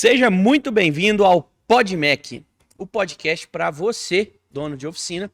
Seja muito bem-vindo ao PodMec, o podcast para você, dono de oficina.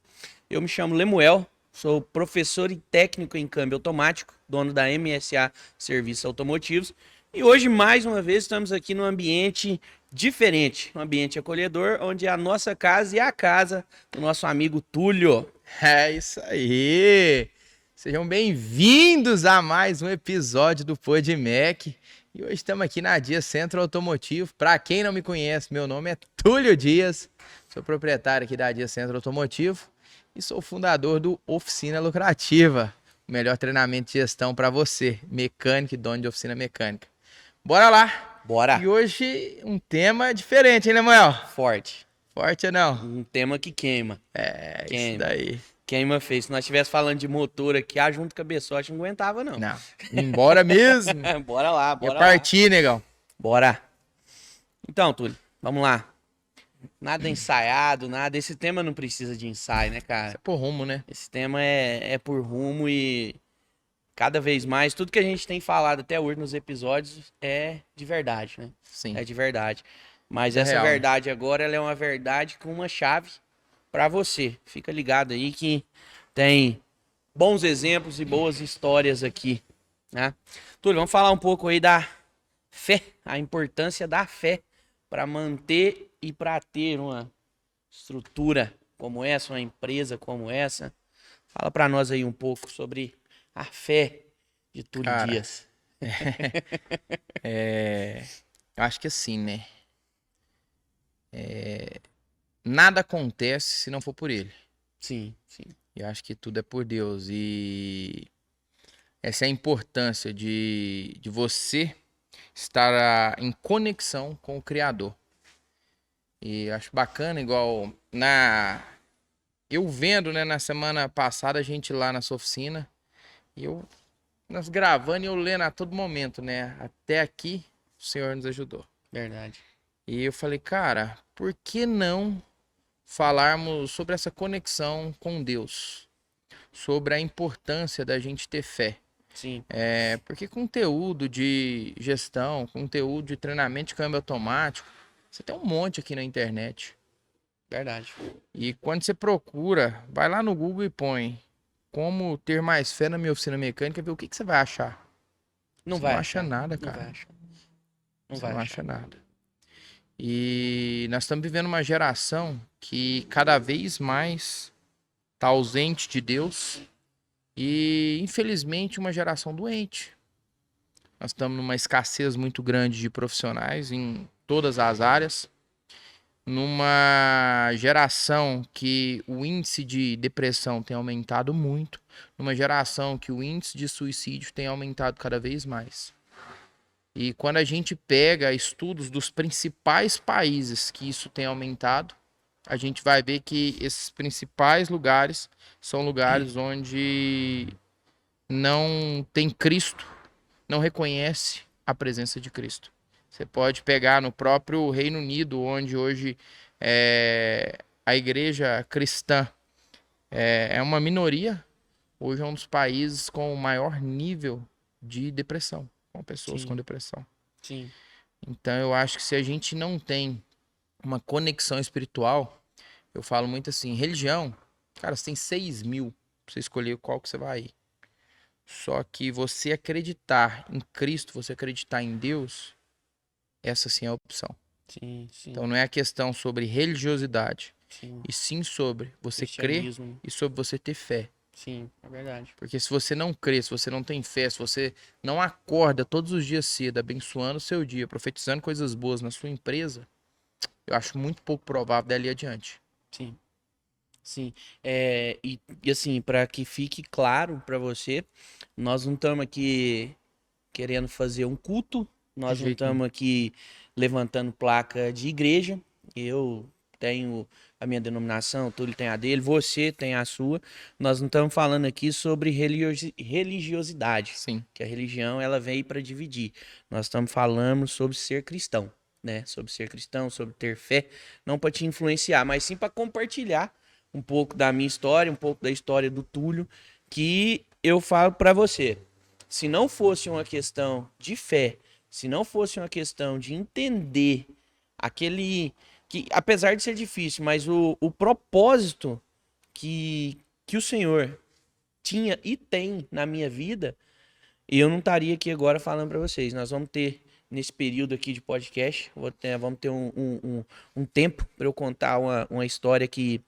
Eu me chamo Lemuel, sou professor e técnico em câmbio automático, dono da MSA Serviços Automotivos. E hoje, mais uma vez, estamos aqui num ambiente diferente, um ambiente acolhedor, onde é a nossa casa e a casa do nosso amigo Túlio. É isso aí! Sejam bem-vindos a mais um episódio do PodMec. E hoje estamos aqui na Dias Centro Automotivo. Para quem não me conhece, meu nome é Túlio Dias, sou proprietário aqui da Dias Centro Automotivo e sou fundador do Oficina Lucrativa, o melhor treinamento de gestão para você, mecânico e dono de oficina mecânica. Bora lá! Bora! E hoje um tema diferente, hein, Lemuel? Forte. Forte ou não? Um tema que queima. Isso daí. Queima feio. Se nós estivéssemos falando de motor aqui, junto com a cabeçote, não aguentava, não. Não, embora mesmo. Bora lá, bora lá. Partir, negão. Bora. Então, Túlio, vamos lá. Nada ensaiado, nada. Esse tema não precisa de ensaio, né, cara? Isso é por rumo, né? Esse tema é por rumo e cada vez mais, tudo que a gente tem falado até hoje nos episódios é de verdade, né? Sim. É de verdade. Mas É essa real, verdade agora, ela é uma verdade com uma chave para você. Fica ligado aí que tem bons exemplos e boas histórias aqui, né? Túlio, vamos falar um pouco aí da fé, a importância da fé para manter e para ter uma estrutura como essa, uma empresa como essa. Fala para nós aí um pouco sobre a fé de Túlio Dias. Eu acho que assim, né? Nada acontece se não for por ele. Sim, sim. Eu acho que tudo é por Deus. E essa é a importância de você estar em conexão com o Criador. E eu acho bacana, igual eu vendo, né, na semana passada, a gente lá na sua oficina, e nós gravando e eu lendo a todo momento, né? Até aqui, o Senhor nos ajudou. Verdade. E eu falei, cara, por que não falarmos sobre essa conexão com Deus? Sobre a importância da gente ter fé. Sim. Porque conteúdo de gestão, conteúdo de treinamento de câmbio automático, você tem um monte aqui na internet. Verdade. E quando você procura, vai lá no Google e põe como ter mais fé na minha oficina mecânica, ver o que você vai achar. Não Você vai não achar acha nada, cara. Não vai achar. Você não acha nada. E nós estamos vivendo uma geração que cada vez mais está ausente de Deus e, infelizmente, uma geração doente. Nós estamos numa escassez muito grande de profissionais em todas as áreas, numa geração que o índice de depressão tem aumentado muito, numa geração que o índice de suicídio tem aumentado cada vez mais. E quando a gente pega estudos dos principais países que isso tem aumentado, a gente vai ver que esses principais lugares são lugares onde não tem Cristo, não reconhece a presença de Cristo. Você pode pegar no próprio Reino Unido, onde hoje a igreja cristã é uma minoria, hoje é um dos países com o maior nível de depressão, com pessoas com depressão. Sim. Então eu acho que se a gente não tem uma conexão espiritual, eu falo muito assim, religião, cara, você tem 6.000 pra você escolher qual que você vai ir. Só que você acreditar em Cristo, você acreditar em Deus, essa sim é a opção. Sim, sim. Então não é a questão sobre religiosidade, Sim. e sim sobre você crer e sobre você ter fé. Sim, é verdade. Porque se você não crê, se você não tem fé, se você não acorda todos os dias cedo, abençoando o seu dia, profetizando coisas boas na sua empresa, eu acho muito pouco provável dali adiante. Sim. Sim. E assim, para que fique claro para você, nós não estamos aqui querendo fazer um culto, nós não estamos aqui levantando placa de igreja. Eu tenho a minha denominação, o Túlio tem a dele, você tem a sua. Nós não estamos falando aqui sobre religiosidade. Sim. Que a religião ela veio para dividir. Nós estamos falando sobre ser cristão, né? Sobre ser cristão, sobre ter fé, não para te influenciar, mas sim para compartilhar um pouco da minha história, um pouco da história do Túlio, que eu falo para você. Se não fosse uma questão de fé, Se não fosse uma questão de entender aquele... que apesar de ser difícil, mas o propósito que o Senhor tinha e tem na minha vida, eu não estaria aqui agora falando para vocês. Nós vamos ter, nesse período aqui de podcast, vamos ter um tempo para eu contar uma história que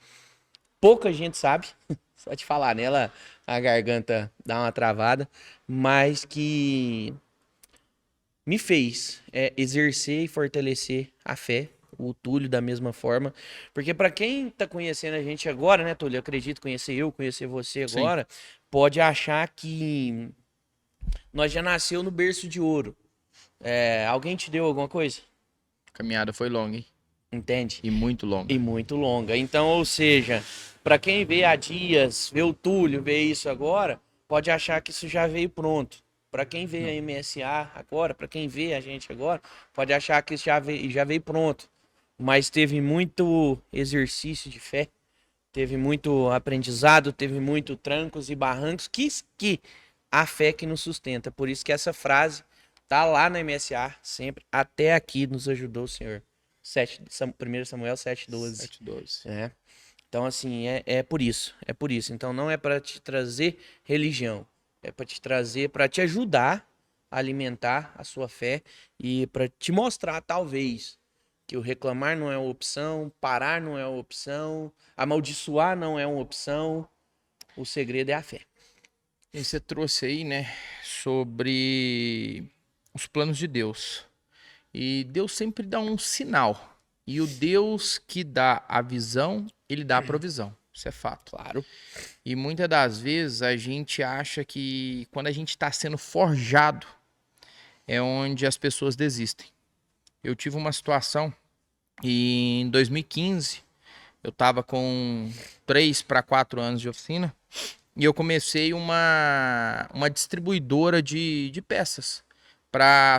pouca gente sabe. Só te falar nela, a garganta dá uma travada, mas que me fez exercer e fortalecer a fé. O Túlio da mesma forma. Porque para quem tá conhecendo a gente agora, né, Túlio? Eu acredito conhecer você agora, sim, pode achar que nós já nasceu no berço de ouro. Alguém te deu alguma coisa? A caminhada foi longa, hein? Entende? E muito longa. E muito longa. Então, ou seja, para quem vê há dias, vê o Túlio, vê isso agora, pode achar que isso já veio pronto. Para quem vê a MSA agora, para quem vê a gente agora, pode achar que isso já veio pronto. Mas teve muito exercício de fé, teve muito aprendizado, teve muito trancos e barrancos, que a fé que nos sustenta. Por isso que essa frase tá lá na MSA sempre, até aqui nos ajudou o Senhor. 1 Samuel 7:12. 7:12. Então, assim, é por isso. É por isso. Então, não é para te trazer religião. É para te trazer, para te ajudar a alimentar a sua fé e para te mostrar, talvez, que o reclamar não é uma opção, parar não é uma opção, amaldiçoar não é uma opção. O segredo é a fé. E você trouxe aí, né, sobre os planos de Deus. E Deus sempre dá um sinal. E o Deus que dá a visão, ele dá a provisão. Isso é fato. Claro. E muitas das vezes a gente acha que quando a gente está sendo forjado, é onde as pessoas desistem. Eu tive uma situação e em 2015, eu estava com 3 para 4 anos de oficina e eu comecei uma distribuidora de peças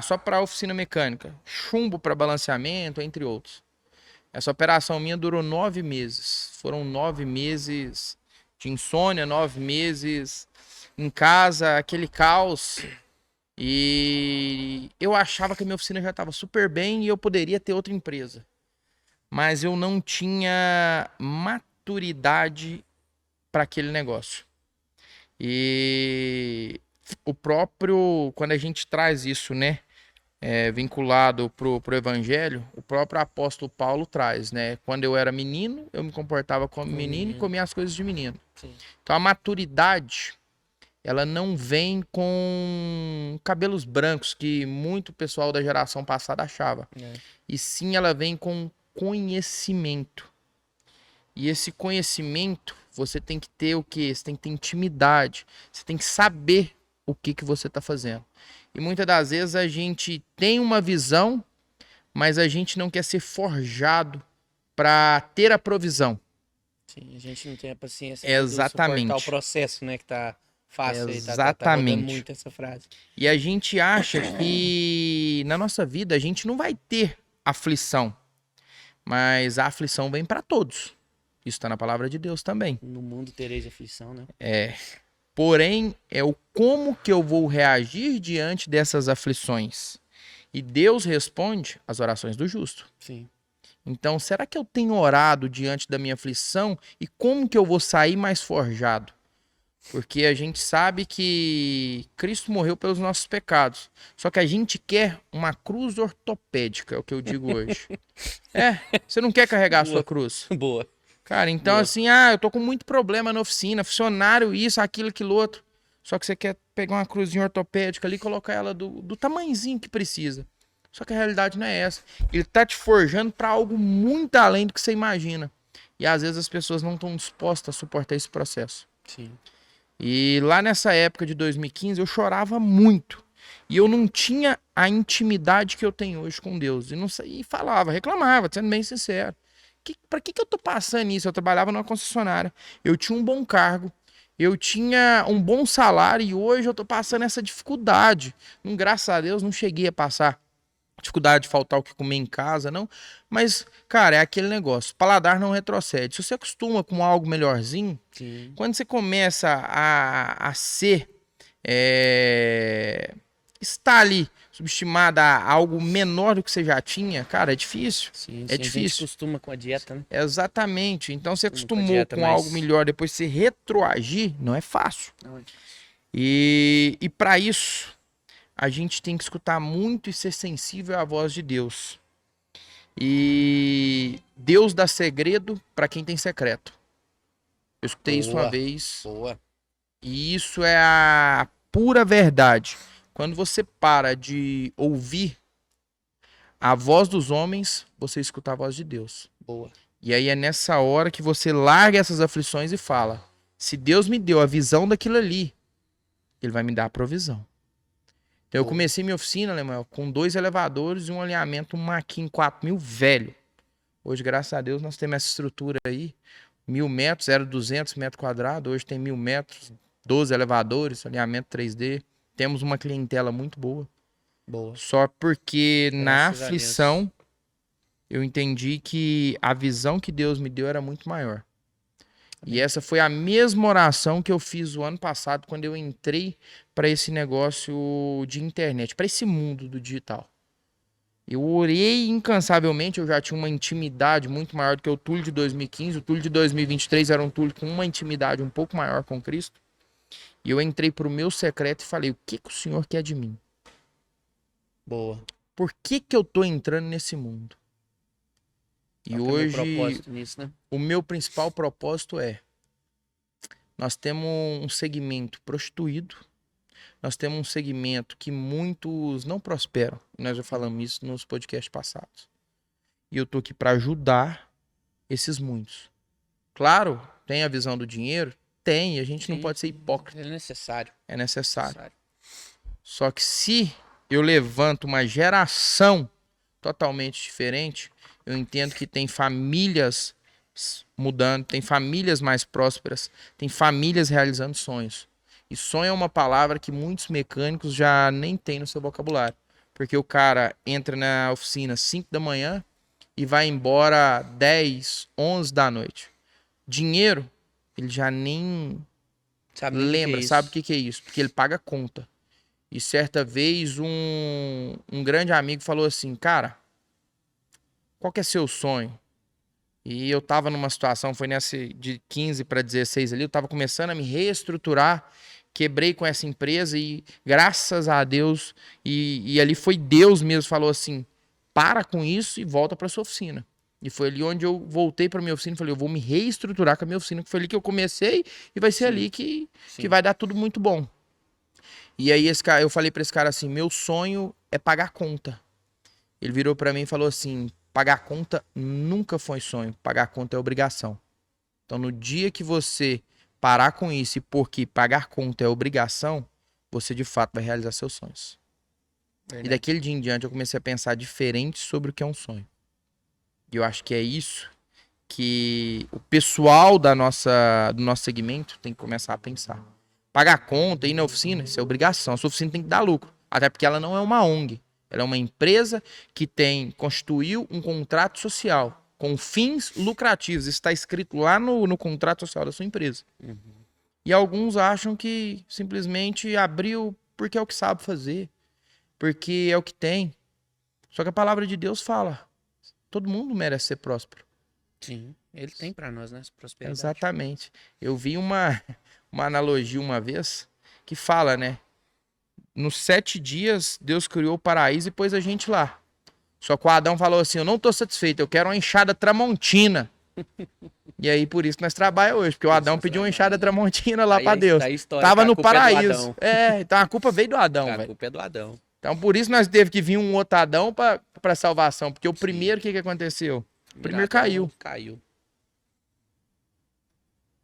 só para oficina mecânica, chumbo para balanceamento, entre outros. Essa operação minha durou 9 meses. Foram 9 meses de insônia, 9 meses em casa, aquele caos. E eu achava que a minha oficina já estava super bem e eu poderia ter outra empresa. Mas eu não tinha maturidade para aquele negócio. E o próprio, quando a gente traz isso, né, vinculado pro evangelho, o próprio apóstolo Paulo traz, né? Quando eu era menino, eu me comportava como menino e comia as coisas de menino. Sim. Então a maturidade, ela não vem com cabelos brancos, que muito pessoal da geração passada achava. E sim, ela vem com conhecimento. E esse conhecimento, você tem que ter o quê? Você tem que ter intimidade. Você tem que saber o que você está fazendo. E muitas das vezes a gente tem uma visão, mas a gente não quer ser forjado para ter a provisão. Sim, a gente não tem a paciência Exatamente. de suportar o processo, né, que tá fácil. Exatamente. Tá rodando muito essa frase. E a gente acha que na nossa vida a gente não vai ter aflição, mas a aflição vem para todos. Isso está na palavra de Deus também. No mundo tereis aflição, né? Porém, é o como que eu vou reagir diante dessas aflições. E Deus responde às orações do justo. Sim. Então, será que eu tenho orado diante da minha aflição? E como que eu vou sair mais forjado? Porque a gente sabe que Cristo morreu pelos nossos pecados. Só que a gente quer uma cruz ortopédica, é o que eu digo hoje. Você não quer carregar a sua cruz. Boa. Cara, então assim, eu tô com muito problema na oficina, funcionário, isso, aquilo outro. Só que você quer pegar uma cruzinha ortopédica ali e colocar ela do tamanhozinho que precisa. Só que a realidade não é essa. Ele tá te forjando para algo muito além do que você imagina. E às vezes as pessoas não estão dispostas a suportar esse processo. Sim. E lá nessa época de 2015 eu chorava muito. E eu não tinha a intimidade que eu tenho hoje com Deus. E falava, reclamava, sendo bem sincero. Pra que eu tô passando isso? Eu trabalhava numa concessionária, eu tinha um bom cargo, eu tinha um bom salário e hoje eu tô passando essa dificuldade. Graças a Deus não cheguei a passar dificuldade de faltar o que comer em casa, não. Mas, cara, é aquele negócio, paladar não retrocede. Se você acostuma com algo melhorzinho, sim, quando você começa a ser... está ali subestimada a algo menor do que você já tinha, cara, é difícil. Sim, É sim, a gente difícil. costuma com a dieta, né? Exatamente. Então você Costuma com a acostumou dieta, com mas algo melhor, depois você retroagir, não é fácil. não é. E para isso, a gente tem que escutar muito e ser sensível à voz de Deus. E Deus dá segredo para quem tem secreto. Eu escutei isso uma Boa, vez. boa. E isso é a pura verdade. Quando você para de ouvir a voz dos homens, você escuta a voz de Deus. Boa. E aí é nessa hora que você larga essas aflições e fala: se Deus me deu a visão daquilo ali, Ele vai me dar a provisão. Então eu Boa. comecei minha oficina, Lemuel, com 2 elevadores e um alinhamento, um Maquin 4000 velho. Hoje, graças a Deus, nós temos essa estrutura aí. 1000 metros, era 200 metros quadrados. Hoje tem 1000 metros, 12 elevadores, alinhamento 3D. Temos uma clientela muito boa. Boa. Só porque na Graças a aflição eu entendi que a visão que Deus me deu era muito maior. E essa foi a mesma oração que eu fiz o ano passado quando eu entrei para esse negócio de internet, para esse mundo do digital. Eu orei incansavelmente, eu já tinha uma intimidade muito maior do que o Túlio de 2015. O Túlio de 2023 era um Túlio com uma intimidade um pouco maior com Cristo. E eu entrei para o meu secreto e falei: o que o Senhor quer de mim? Boa. Por que eu tô entrando nesse mundo? E Qual que é o meu hoje propósito nisso, né? o meu principal propósito é: nós temos um segmento prostituído, nós temos um segmento que muitos não prosperam. Nós já falamos isso nos podcasts passados. E eu tô aqui para ajudar esses muitos. Claro, tem a visão do dinheiro? Tem, e a gente não Sim. pode ser hipócrita. É necessário. É necessário. Só que se eu levanto uma geração totalmente diferente, eu entendo que tem famílias mudando, tem famílias mais prósperas, tem famílias realizando sonhos. E sonho é uma palavra que muitos mecânicos já nem têm no seu vocabulário. Porque o cara entra na oficina 5 da manhã e vai embora 10, 11 da noite. Dinheiro, ele já nem Sabe nem o que que é lembra, isso? sabe o que é isso? Porque ele paga conta. E certa vez um grande amigo falou assim: cara, qual que é seu sonho? E eu tava numa situação, foi nessa de 15 para 16 ali, eu tava começando a me reestruturar, quebrei com essa empresa e graças a Deus, e ali foi Deus mesmo, falou assim: para com isso e volta para sua oficina. E foi ali onde eu voltei para minha oficina e falei: eu vou me reestruturar com a minha oficina, que foi ali que eu comecei e vai ser Sim. ali que Sim. vai dar tudo muito bom. E aí eu falei para esse cara assim: meu sonho é pagar conta. Ele virou para mim e falou assim: pagar conta nunca foi sonho, pagar conta é obrigação. Então no dia que você parar com isso e porque pagar conta é obrigação, você de fato vai realizar seus sonhos. Verdade. E daquele dia em diante eu comecei a pensar diferente sobre o que é um sonho. E eu acho que é isso que o pessoal do nosso segmento tem que começar a pensar. Pagar conta, ir na oficina, isso é obrigação. A sua oficina tem que dar lucro. Até porque ela não é uma ONG. Ela é uma empresa que constituiu um contrato social com fins lucrativos. Isso está escrito lá no contrato social da sua empresa. Uhum. E alguns acham que simplesmente abriu porque é o que sabe fazer, porque é o que tem. Só que a palavra de Deus fala: todo mundo merece ser próspero. Sim. Ele tem pra nós, né? Essa prosperidade. Exatamente. Eu vi uma analogia uma vez que fala, né? Nos 7 dias, Deus criou o paraíso e pôs a gente lá. Só que o Adão falou assim: eu não tô satisfeito, eu quero uma enxada tramontina. E aí, por isso que nós trabalhamos hoje, porque o Adão pediu uma enxada tramontina lá pra Deus. Tava no paraíso. Então a culpa veio do Adão, velho. A culpa é do Adão. Então por isso nós teve que vir um outro Adão pra salvação. Porque o primeiro, o que aconteceu? O primeiro caiu. Caiu.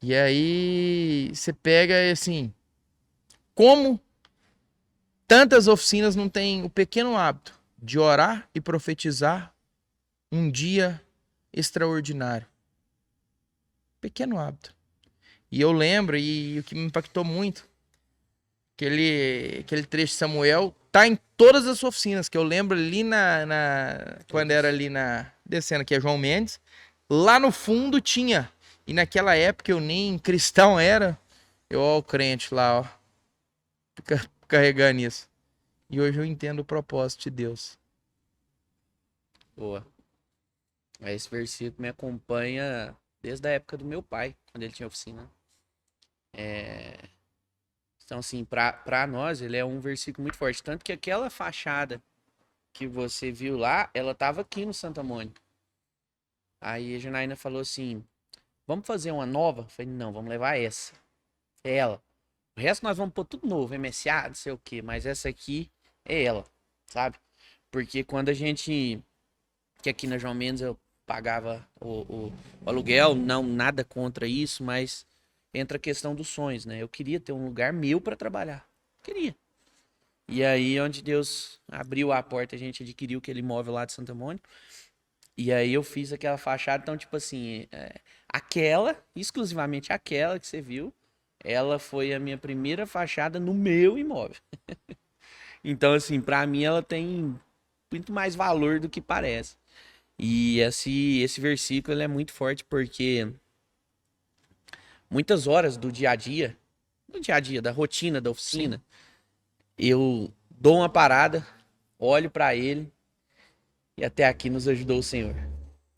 E aí, você pega assim, como tantas oficinas não têm o pequeno hábito de orar e profetizar um dia extraordinário. Pequeno hábito. E eu lembro, e o que me impactou muito, aquele trecho de Samuel tá em todas as oficinas, que eu lembro ali quando era ali descendo aqui a João Mendes, lá no fundo tinha. E naquela época eu nem cristão era, ó o crente lá, ó, fica carregando isso. E hoje eu entendo o propósito de Deus. Boa. Esse versículo me acompanha desde a época do meu pai, quando ele tinha oficina. Então, assim, pra nós, ele é um versículo muito forte. Tanto que aquela fachada que você viu lá, ela tava aqui no Santa Mônica. Aí a Janaína falou assim, vamos fazer uma nova? Eu falei, não, vamos levar essa. É ela. O resto nós vamos pôr tudo novo, MSA, não sei o quê. Mas essa aqui é ela, sabe? Porque quando a gente... Que aqui na João Mendes eu pagava o aluguel, não, nada contra isso, mas entra a questão dos sonhos, né? Eu queria ter um lugar meu para trabalhar. Queria. E aí, onde Deus abriu a porta, a gente adquiriu aquele imóvel lá de Santa Mônica. E aí eu fiz aquela fachada, então, tipo assim, aquela, exclusivamente aquela que você viu, ela foi a minha primeira fachada no meu imóvel. Então, assim, pra mim ela tem muito mais valor do que parece. E esse versículo ele é muito forte porque muitas horas do dia a dia, da rotina, da oficina, eu dou uma parada, olho pra ele e até aqui nos ajudou o Senhor.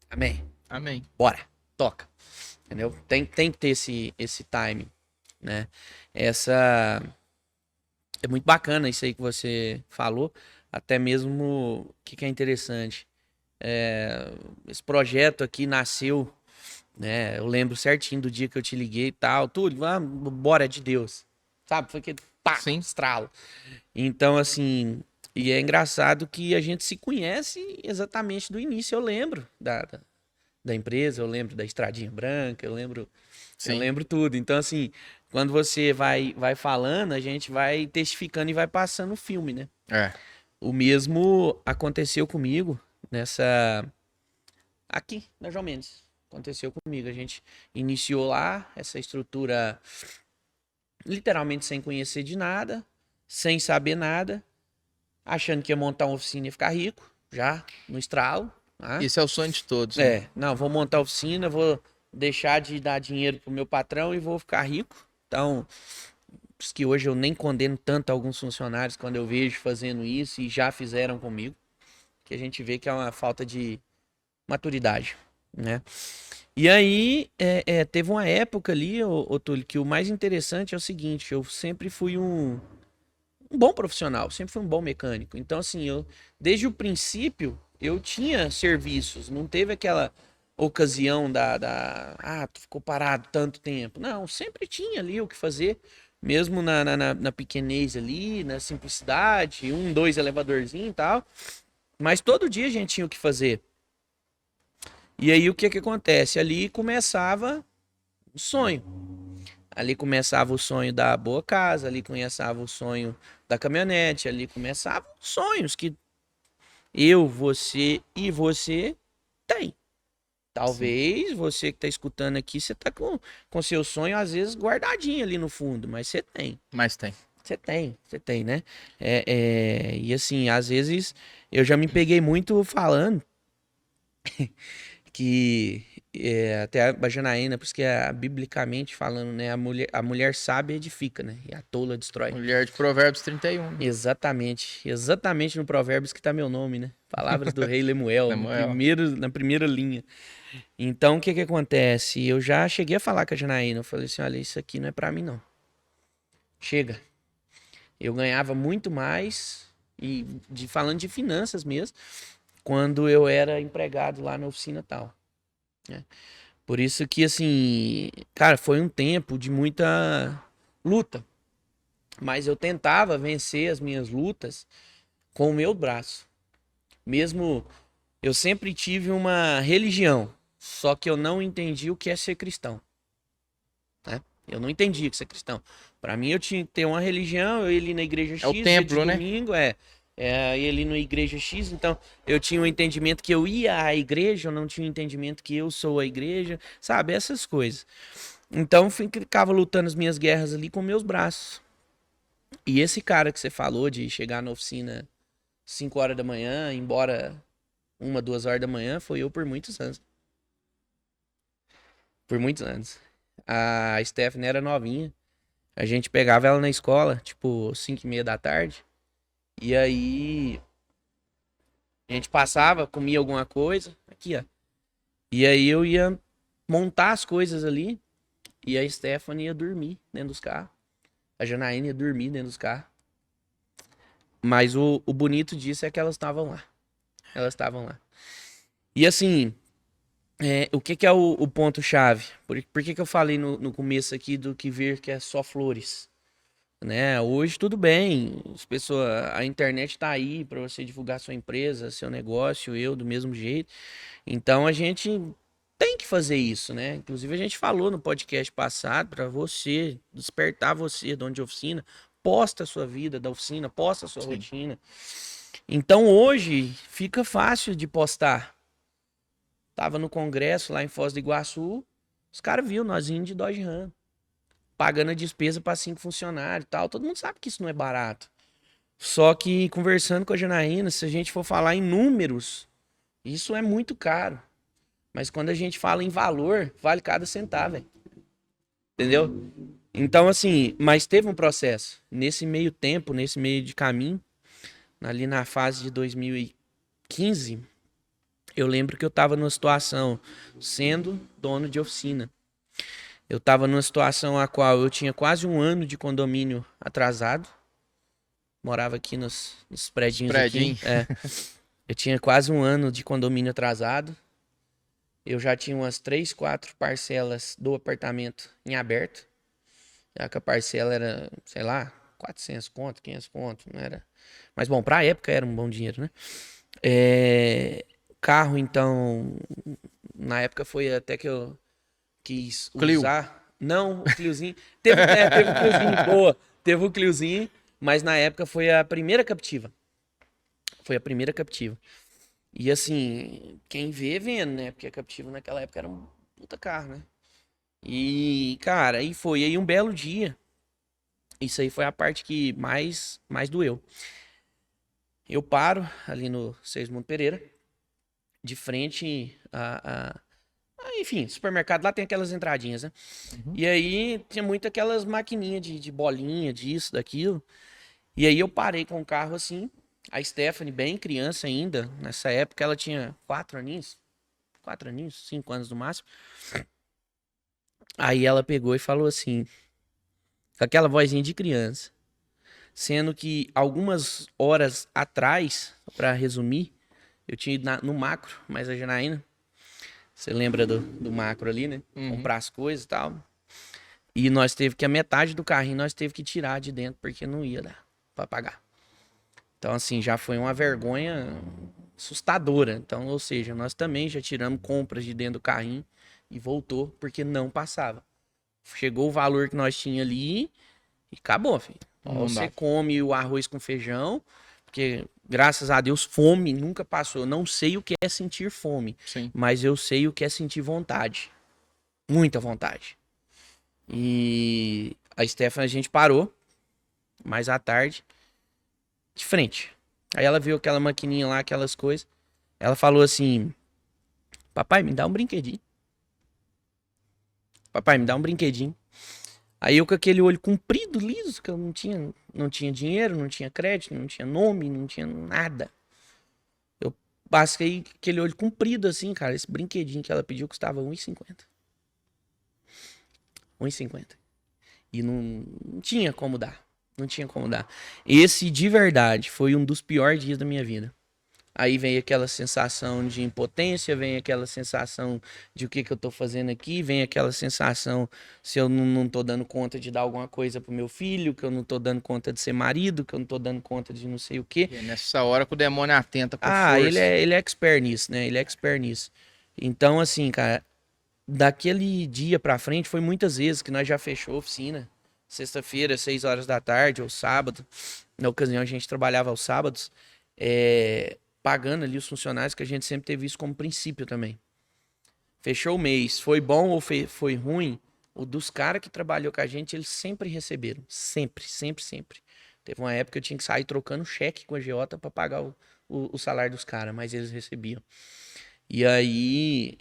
Amém. Amém. Bora, toca. Entendeu? Tem que ter esse time, né? Essa é muito bacana isso aí que você falou, até mesmo o que é interessante. Esse projeto aqui nasceu, né? Eu lembro certinho do dia que eu te liguei e tal. Túlio, vamos, bora, é de Deus. Sabe? Foi aquele pá, Sim. estralo. Então, assim, e é engraçado que a gente se conhece exatamente do início. Eu lembro da empresa, eu lembro da Estradinha Branca, eu Sim. lembro tudo. Então, assim, quando você vai falando, a gente vai testificando e vai passando o filme, né? É. O mesmo aconteceu comigo nessa. Aqui, na João Mendes. Aconteceu comigo. A gente iniciou lá essa estrutura literalmente sem conhecer de nada, sem saber nada, achando que ia montar uma oficina e ficar rico, já no estralo. Tá? Esse é o sonho de todos, né? Não, vou montar a oficina, vou deixar de dar dinheiro pro meu patrão e vou ficar rico. Então, por isso que hoje eu nem condeno tanto alguns funcionários quando eu vejo fazendo isso e já fizeram comigo, que a gente vê que é uma falta de maturidade, né? E aí, teve uma época ali, ô Túlio, que o mais interessante é o seguinte, eu sempre fui um bom profissional, sempre fui um bom mecânico. Então, assim, desde o princípio, eu tinha serviços, não teve aquela ocasião tu ficou parado tanto tempo. Não, sempre tinha ali o que fazer, mesmo na pequenez ali, na simplicidade, dois elevadorzinho e tal. Mas todo dia a gente tinha o que fazer. E aí o que acontece? Ali começava o sonho. Ali começava o sonho da boa casa, ali começava o sonho da caminhonete, ali começavam os sonhos que eu, você e você tem. Talvez você que tá escutando aqui, você tá com seu sonho às vezes guardadinho ali no fundo, mas você tem. Mas tem. Você tem, né? E assim, às vezes eu já me peguei muito falando que até a Janaína, porque biblicamente falando, né, a mulher sábia edifica, né, e a tola destrói. Mulher de Provérbios 31. Né? Exatamente no Provérbios que tá meu nome, né? Palavras do rei Lemuel, na primeira linha. Então, o que acontece? Eu já cheguei a falar com a Janaína, eu falei assim, olha, isso aqui não é pra mim, não. Chega. Eu ganhava muito mais, e falando de finanças mesmo, quando eu era empregado lá na oficina tal. Né? Por isso que, assim, cara, foi um tempo de muita luta. Mas eu tentava vencer as minhas lutas com o meu braço. Mesmo eu sempre tive uma religião, só que eu não entendi o que é ser cristão. Né? Eu não entendi o que é ser cristão. Para mim eu tinha que ter uma religião, eu ia ali na igreja X, é o templo, de domingo, ia ali na igreja X, então eu tinha um entendimento que eu ia à igreja, eu não tinha um entendimento que eu sou a igreja, sabe? Essas coisas. Então ficava lutando as minhas guerras ali com meus braços. E esse cara que você falou de chegar na oficina 5 horas da manhã, embora 1, 2 horas da manhã, foi eu por muitos anos. Por muitos anos. A Stephanie era novinha. A gente pegava ela na escola, tipo, 5:30 da tarde. E aí a gente passava, comia alguma coisa, aqui ó. E aí eu ia montar as coisas ali e a Stephanie ia dormir dentro dos carros. A Janaína ia dormir dentro dos carros. Mas o bonito disso é que elas estavam lá. Elas estavam lá. E assim, o que é o ponto-chave? Por que eu falei no começo aqui do que ver que é só flores? Né? Hoje tudo bem, as pessoas, a internet tá aí para você divulgar sua empresa, seu negócio, eu do mesmo jeito. Então a gente tem que fazer isso, né? Inclusive a gente falou no podcast passado para você despertar você, dono de oficina, posta a sua vida da oficina, posta a sua Sim. rotina. Então hoje fica fácil de postar. Tava no congresso lá em Foz do Iguaçu, os caras viram nós indo de Dodge Ram, pagando a despesa para 5 funcionários e tal. Todo mundo sabe que isso não é barato. Só que conversando com a Janaína, se a gente for falar em números, isso é muito caro. Mas quando a gente fala em valor, vale cada centavo, velho. Entendeu? Então, assim, mas teve um processo. Nesse meio tempo, nesse meio de caminho, ali na fase de 2015, eu lembro que eu tava numa situação, sendo dono de oficina. Eu tava numa situação a qual eu tinha quase um ano de condomínio atrasado. Morava aqui nos predinhos aqui. Eu tinha quase um ano de condomínio atrasado. Eu já tinha umas 3, 4 parcelas do apartamento em aberto. Já que a parcela era, sei lá, 400 conto, 500 conto, não era. Mas bom, pra época era um bom dinheiro, né? Carro, então, na época foi até que eu quis Clio. usar. Não, o Cliozinho. Teve o Cliozinho, boa. Teve o Cliozinho, mas na época foi a primeira captiva. Foi a primeira captiva. E assim, quem vê, vendo, né? Porque a captiva naquela época era um puta carro, né? E, cara, aí foi. Aí um belo dia. Isso aí foi a parte que mais doeu. Eu paro ali no Seismundo Pereira, de frente enfim, supermercado lá tem aquelas entradinhas, né? Uhum. E aí tinha muito aquelas maquininhas de bolinha, disso, daquilo. E aí eu parei com o carro assim. A Stephanie, bem criança ainda, nessa época, ela tinha 4 aninhos. 4 aninhos, 5 anos no máximo. Aí ela pegou e falou assim, com aquela vozinha de criança. Sendo que algumas horas atrás, pra resumir, eu tinha ido no macro, mas a Janaína, você lembra do macro ali, né? Uhum. Comprar as coisas e tal. E nós teve que, a metade do carrinho, nós teve que tirar de dentro, porque não ia dar pra pagar. Então, assim, já foi uma vergonha assustadora. Então, ou seja, nós também já tiramos compras de dentro do carrinho e voltou, porque não passava. Chegou o valor que nós tinha ali e acabou, filho. Ou você come o arroz com feijão, porque, graças a Deus, fome nunca passou. Eu não sei o que é sentir fome, Sim. mas eu sei o que é sentir vontade. Muita vontade. E a Stephanie, a gente parou, mais à tarde, de frente. Aí ela viu aquela maquininha lá, aquelas coisas. Ela falou assim, papai, me dá um brinquedinho. Papai, me dá um brinquedinho. Aí eu com aquele olho comprido, liso, que eu não tinha dinheiro, não tinha crédito, não tinha nome, não tinha nada. Eu passei aquele olho comprido assim, cara. Esse brinquedinho que ela pediu custava R$1,50. R$1,50. E não tinha como dar. Não tinha como dar. Esse, de verdade, foi um dos piores dias da minha vida. Aí vem aquela sensação de impotência, vem aquela sensação de o que eu tô fazendo aqui, vem aquela sensação se eu não tô dando conta de dar alguma coisa pro meu filho, que eu não tô dando conta de ser marido, que eu não tô dando conta de não sei o quê. E é nessa hora que o demônio atenta com Ah, força. ele é expert nisso, né? Ele é expert nisso. Então, assim, cara, daquele dia pra frente foi muitas vezes que nós já fechou a oficina. Sexta-feira, 6 horas da tarde, ou sábado. Na ocasião a gente trabalhava aos sábados. Pagando ali os funcionários, que a gente sempre teve isso como princípio também. Fechou o mês, foi bom ou foi ruim, o dos caras que trabalhou com a gente, eles sempre receberam. Sempre, sempre, sempre. Teve uma época que eu tinha que sair trocando cheque com a Giota pra pagar o salário dos caras, mas eles recebiam. E aí,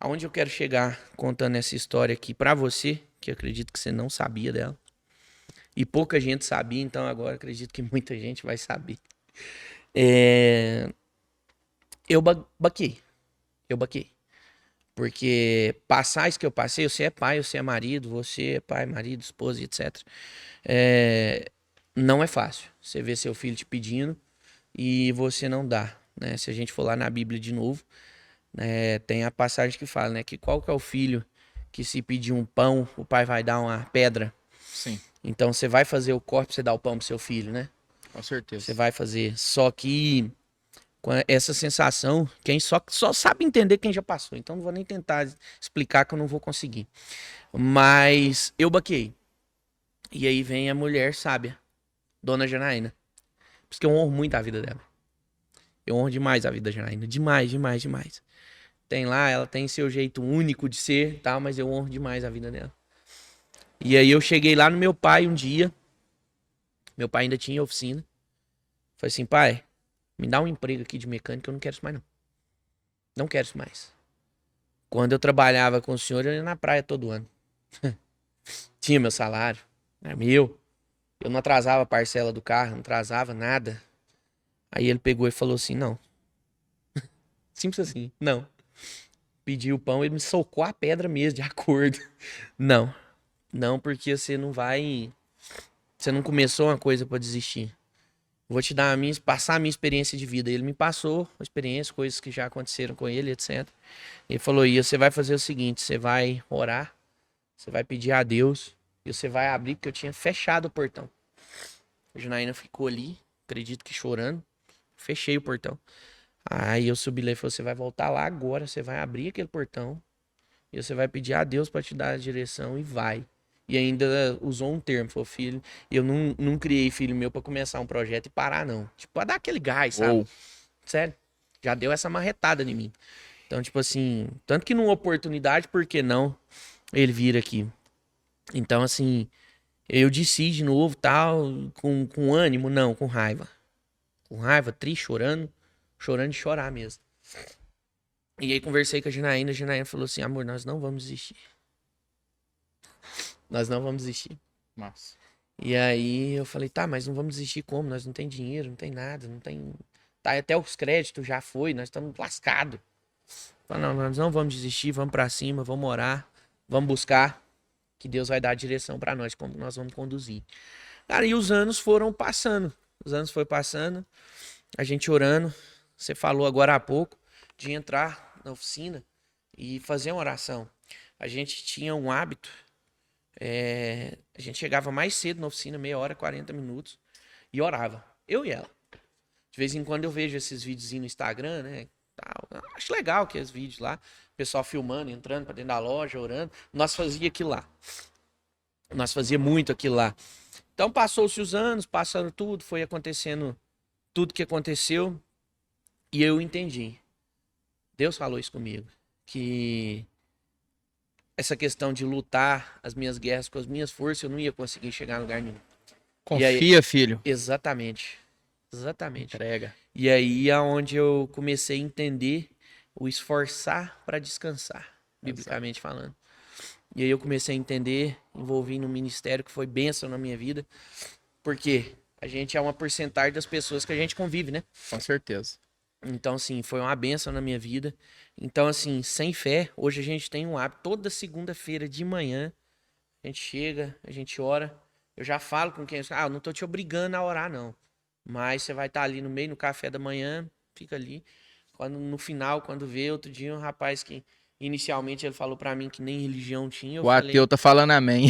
aonde eu quero chegar contando essa história aqui pra você, que eu acredito que você não sabia dela, E pouca gente sabia, então agora acredito que muita gente vai saber. É, eu baquei. Eu baquei. Porque passar isso que eu passei, você é pai, você é marido, você é pai, marido, esposa, etc. É, não é fácil. Você vê seu filho te pedindo e você não dá, né? Se a gente for lá na Bíblia de novo, né, tem a passagem que fala, né? Que qual que é o filho que se pedir um pão, o pai vai dar uma pedra. Sim, Então você vai fazer o corte pra você dar o pão pro seu filho, né? com Você certeza. vai fazer. Só que com essa sensação, quem só sabe entender quem já passou. Então não vou nem tentar explicar que eu não vou conseguir. Mas eu baquei. E aí vem a mulher sábia, Dona Janaína. Por isso que eu honro muito a vida dela. Eu honro demais a vida da Janaína. Demais, demais, demais. Tem lá, ela tem seu jeito único de ser, tal, mas eu honro demais a vida dela. E aí eu cheguei lá no meu pai um dia. Meu pai ainda tinha oficina. Falei assim, pai, me dá um emprego aqui de mecânico, eu não quero isso mais não. Não quero isso mais. Quando eu trabalhava com o senhor, eu ia na praia todo ano. Tinha meu salário, era meu. Eu não atrasava a parcela do carro, não atrasava nada. Aí ele pegou e falou assim, não. Simples assim, não. Pediu o pão, ele me socou a pedra mesmo, de acordo. Não, não, porque você não vai... Você não começou uma coisa pra desistir. Vou te dar passar a minha experiência de vida. Ele me passou a experiência, coisas que já aconteceram com ele, etc. Ele falou, e você vai fazer o seguinte, você vai orar, você vai pedir a Deus, e você vai abrir, porque eu tinha fechado o portão. A Janaína ficou ali, acredito que chorando, fechei o portão. Aí eu subi lá e falei, você vai voltar lá agora, você vai abrir aquele portão, e você vai pedir a Deus pra te dar a direção, e vai. E ainda usou um termo, falou, filho, eu não criei filho meu pra começar um projeto e parar, não. Tipo, pra dar aquele gás, sabe? Uou. Sério. Já deu essa marretada em mim. Então, tipo assim, tanto que numa oportunidade, por que não ele vir aqui? Então, assim, eu disse de novo, tal, com ânimo, não, com raiva. Com raiva, triste, chorando de chorar mesmo. E aí conversei com a Janaína falou assim, amor, nós não vamos desistir. Nós não vamos desistir. Massa. E aí eu falei, tá, mas não vamos desistir como? Nós não tem dinheiro, não tem nada, não tem... Tá, até os créditos já foi, nós estamos lascados. Falei, não, nós não vamos desistir, vamos pra cima, vamos orar, vamos buscar, que Deus vai dar a direção pra nós, como nós vamos conduzir. Cara, e os anos foram passando, a gente orando, você falou agora há pouco, de entrar na oficina e fazer uma oração. A gente tinha um hábito, a gente chegava mais cedo na oficina, meia hora, 40 minutos, e orava, eu e ela. De vez em quando eu vejo esses vídeos no Instagram, né? Tal. Acho legal aqueles vídeos lá. O pessoal filmando, entrando pra dentro da loja, orando. Nós fazia aquilo lá. Nós fazia muito aquilo lá. Então passou-se os anos, passando tudo, foi acontecendo tudo que aconteceu. E eu entendi. Deus falou isso comigo. Que essa questão de lutar as minhas guerras com as minhas forças, eu não ia conseguir chegar em lugar nenhum. E aí, Confia, filho. exatamente. Exatamente. Entrega. E aí é onde eu comecei a entender o esforçar para descansar, biblicamente falando. E aí eu comecei a entender, envolvi no ministério, que foi bênção na minha vida, porque a gente é uma porcentagem das pessoas que a gente convive, né? Com certeza. Então, assim, foi uma bênção na minha vida. Então, assim, sem fé, hoje a gente tem um hábito, toda segunda-feira de manhã, a gente chega, a gente ora. Eu já falo com quem, eu não tô te obrigando a orar, não. Mas você vai estar ali no meio, no café da manhã, fica ali. Quando, no final, quando vê, outro dia um rapaz que inicialmente ele falou pra mim que nem religião tinha, eu O falei, ateu tá falando amém.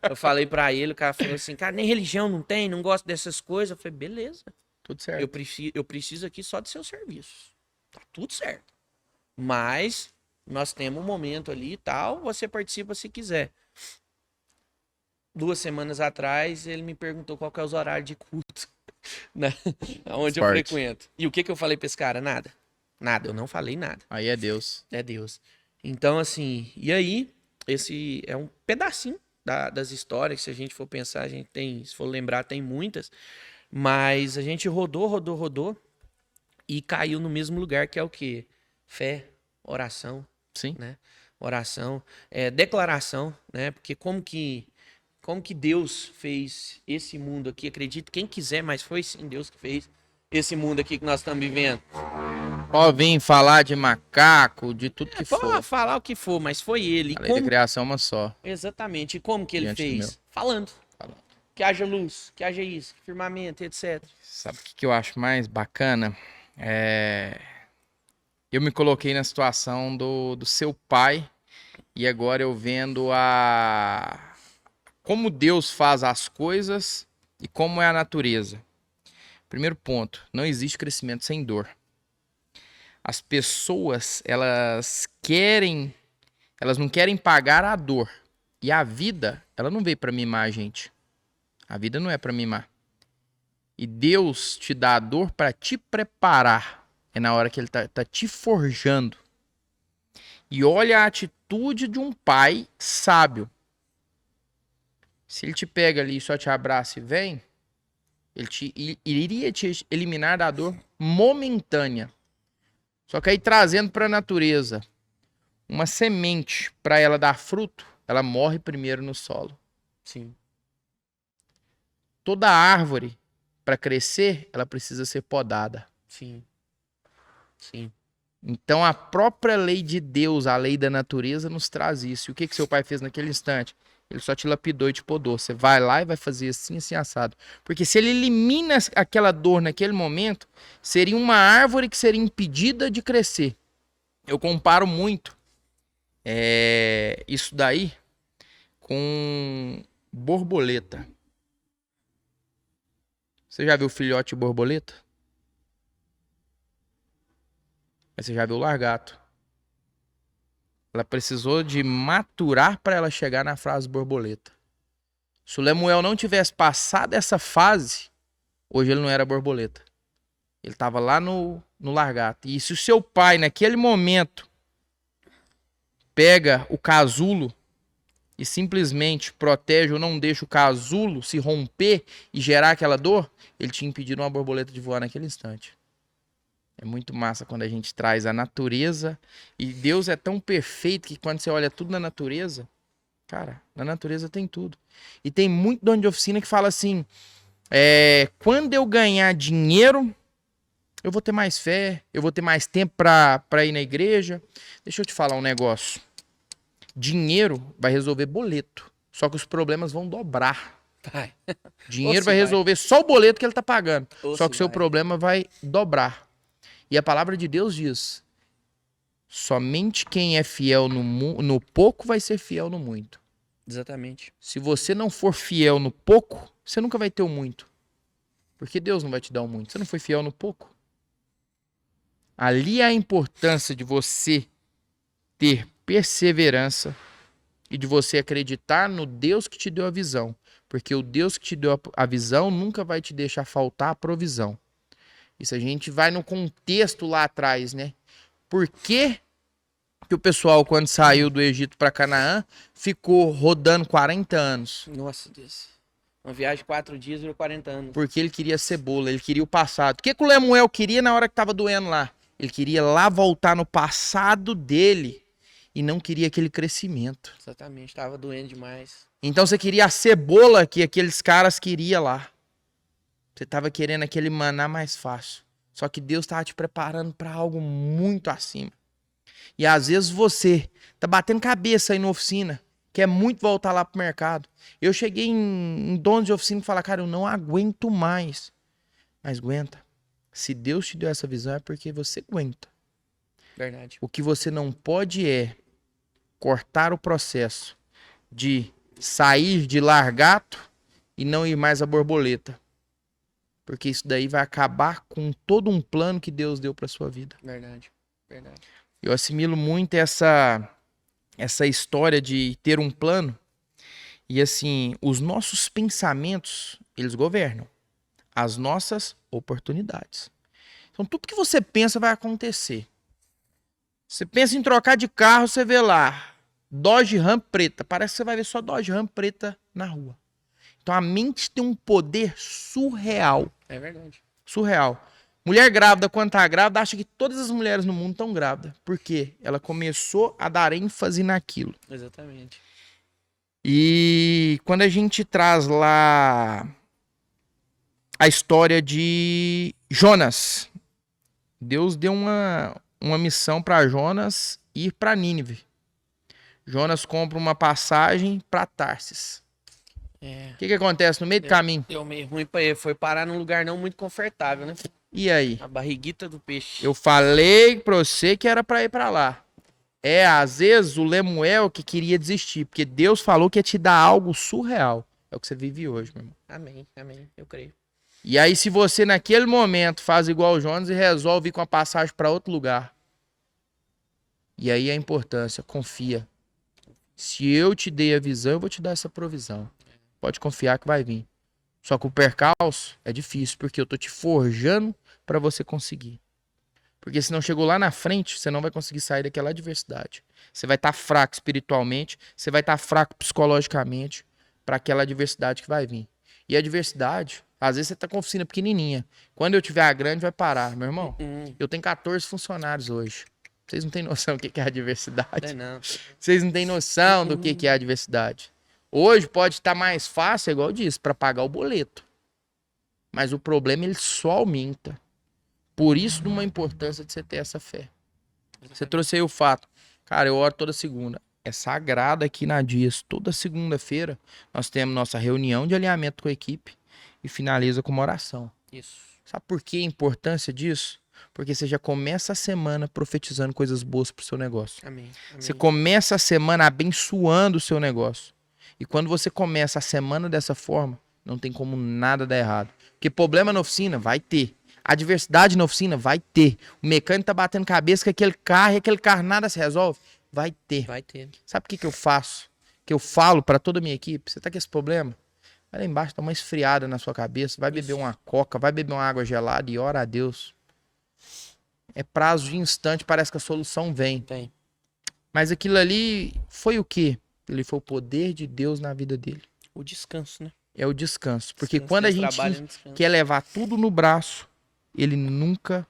eu falei pra ele, o cara falou assim, cara, nem religião não tem, não gosto dessas coisas. Eu falei, beleza, Tudo certo. eu preciso aqui só de seus serviços. Tá tudo certo. Mas nós temos um momento ali e tal, você participa se quiser. 2 semanas atrás, ele me perguntou qual que é os horários de culto, né? Onde eu Esporte. frequento. E o que eu falei pra esse cara? Nada. Nada, eu não falei nada. Aí é Deus. É Deus. Então, assim, e aí, esse é um pedacinho das histórias, se a gente for pensar, a gente tem, se for lembrar, tem muitas, mas a gente rodou e caiu no mesmo lugar, que é o quê? Fé, oração, Sim. né? Oração, declaração, né? Porque como que como que Deus fez esse mundo aqui. Acredito quem quiser, mas foi sim Deus que fez esse mundo aqui que nós estamos vivendo. Ó, vim falar de macaco, de tudo que for. Pode falar o que for, mas foi ele. A lei da criação é uma só. Exatamente. E como que ele Diante do meu. fez? Falando. Que haja luz, que haja isso, firmamento, etc. Sabe o que eu acho mais bacana? Eu me coloquei na situação do seu pai e agora eu vendo como Deus faz as coisas e como é a natureza. Primeiro ponto, não existe crescimento sem dor. As pessoas, elas não querem pagar a dor. E a vida, ela não veio para mimar a gente. A vida não é para mimar. E Deus te dá a dor para te preparar. É na hora que ele tá te forjando. E olha a atitude de um pai sábio. Se ele te pega ali e só te abraça e vem, ele iria te eliminar da dor momentânea. Só que aí trazendo para a natureza uma semente para ela dar fruto, ela morre primeiro no solo. Sim. Toda árvore, para crescer, ela precisa ser podada. Sim. Sim. Então a própria lei de Deus, a lei da natureza, nos traz isso. E o que seu pai fez naquele instante? Ele só te lapidou e te podou. Você vai lá e vai fazer assim, assim, assado. Porque se ele elimina aquela dor naquele momento, seria uma árvore que seria impedida de crescer. Eu comparo muito isso daí com borboleta. Você já viu filhote de borboleta? Mas você já viu o largato. Ela precisou de maturar para ela chegar na fase borboleta. Se o Lemuel não tivesse passado essa fase, hoje ele não era borboleta. Ele estava lá no largato. E se o seu pai, naquele momento, pega o casulo e simplesmente protege ou não deixa o casulo se romper e gerar aquela dor, ele tinha impedido uma borboleta de voar naquele instante. É muito massa quando a gente traz a natureza. E Deus é tão perfeito que quando você olha tudo na natureza, cara, na natureza tem tudo. E tem muito dono de oficina que fala assim, quando eu ganhar dinheiro, eu vou ter mais fé, eu vou ter mais tempo pra ir na igreja. Deixa eu te falar um negócio. Dinheiro vai resolver boleto, só que os problemas vão dobrar. Vai. Dinheiro vai resolver só o boleto que ele tá pagando, só que o seu vai. problema vai dobrar. E a palavra de Deus diz, somente quem é fiel no pouco vai ser fiel no muito. Exatamente. Se você não for fiel no pouco, você nunca vai ter o muito. Porque Deus não vai te dar o muito. Você não foi fiel no pouco. Ali é a importância de você ter perseverança e de você acreditar no Deus que te deu a visão. Porque o Deus que te deu a visão nunca vai te deixar faltar a provisão. Isso a gente vai no contexto lá atrás, né? Por que o pessoal, quando saiu do Egito para Canaã, ficou rodando 40 anos? Nossa Deus. Uma viagem de 4 dias virou 40 anos. Porque ele queria cebola, ele queria o passado. O que o Lemuel queria na hora que tava doendo lá? Ele queria lá voltar no passado dele e não queria aquele crescimento. Exatamente, tava doendo demais. Então você queria a cebola que aqueles caras queriam lá. Você tava querendo aquele maná mais fácil. Só que Deus tava te preparando para algo muito acima. E às vezes você tá batendo cabeça aí na oficina, quer muito voltar lá pro mercado. Eu cheguei em dono de oficina e falar, cara, eu não aguento mais. Mas aguenta. Se Deus te deu essa visão é porque você aguenta. Verdade. O que você não pode é cortar o processo de sair de largato e não ir mais à borboleta. Porque isso daí vai acabar com todo um plano que Deus deu para sua vida. Verdade. Verdade. Eu assimilo muito essa história de ter um plano. E assim, os nossos pensamentos, eles governam as nossas oportunidades. Então tudo que você pensa vai acontecer. Você pensa em trocar de carro, você vê lá Dodge Ram preta. Parece que você vai ver só Dodge Ram preta na rua. Então a mente tem um poder surreal. É verdade. Surreal. Mulher grávida, quando tá grávida, acha que todas as mulheres no mundo estão grávidas. Por quê? Ela começou a dar ênfase naquilo. Exatamente. E quando a gente traz lá a história de Jonas, Deus deu uma missão para Jonas ir para Nínive. Jonas compra uma passagem para Tarsis. É, O que acontece no meio do caminho? deu meio ruim pra ele. Foi parar num lugar não muito confortável, né? E aí? A barriguita do peixe. Eu falei pra você que era pra ir pra lá. Às vezes o Lemuel que queria desistir, porque Deus falou que ia te dar algo surreal. É o que você vive hoje, meu irmão. Amém, amém. Eu creio. E aí, se você naquele momento faz igual o Jonas e resolve ir com a passagem pra outro lugar, e aí a importância, confia. Se eu te dei a visão, eu vou te dar essa provisão. Pode confiar que vai vir. Só que o percalço é difícil, porque eu tô te forjando pra você conseguir. Porque se não chegou lá na frente, você não vai conseguir sair daquela adversidade. Você vai estar fraco espiritualmente, você vai estar fraco psicologicamente para aquela adversidade que vai vir. E a adversidade, às vezes você tá com a oficina pequenininha. Quando eu tiver a grande, vai parar. Meu irmão, eu tenho 14 funcionários hoje. Vocês não têm noção do que é a adversidade. Não. Vocês não têm noção do que é a adversidade. Hoje pode estar mais fácil, igual eu disse, para pagar o boleto. Mas o problema ele só aumenta. Por isso, de uma importância de você ter essa fé. Você trouxe aí o fato. Cara, eu oro toda segunda. É sagrado aqui na Dias. Toda segunda-feira nós temos nossa reunião de alinhamento com a equipe e finaliza com uma oração. Isso. Sabe por que a importância disso? Porque você já começa a semana profetizando coisas boas pro seu negócio. Amém. Você começa a semana abençoando o seu negócio. E quando você começa a semana dessa forma, não tem como nada dar errado. Porque problema na oficina vai ter. Adversidade na oficina vai ter. O mecânico tá batendo cabeça com aquele carro e aquele carro nada se resolve. Vai ter. Vai ter. Sabe o que eu faço? Que eu falo pra toda a minha equipe? Você tá com esse problema? Vai lá embaixo, dá uma esfriada na sua cabeça, vai beber uma coca, vai beber uma água gelada e ora a Deus. É prazo de instante, parece que a solução vem. Tem. Mas aquilo ali foi o quê? Ele foi o poder de Deus na vida dele. O descanso, né? É o descanso. Porque Descanso, quando a Deus gente trabalha no descanso. quer levar tudo no braço, ele nunca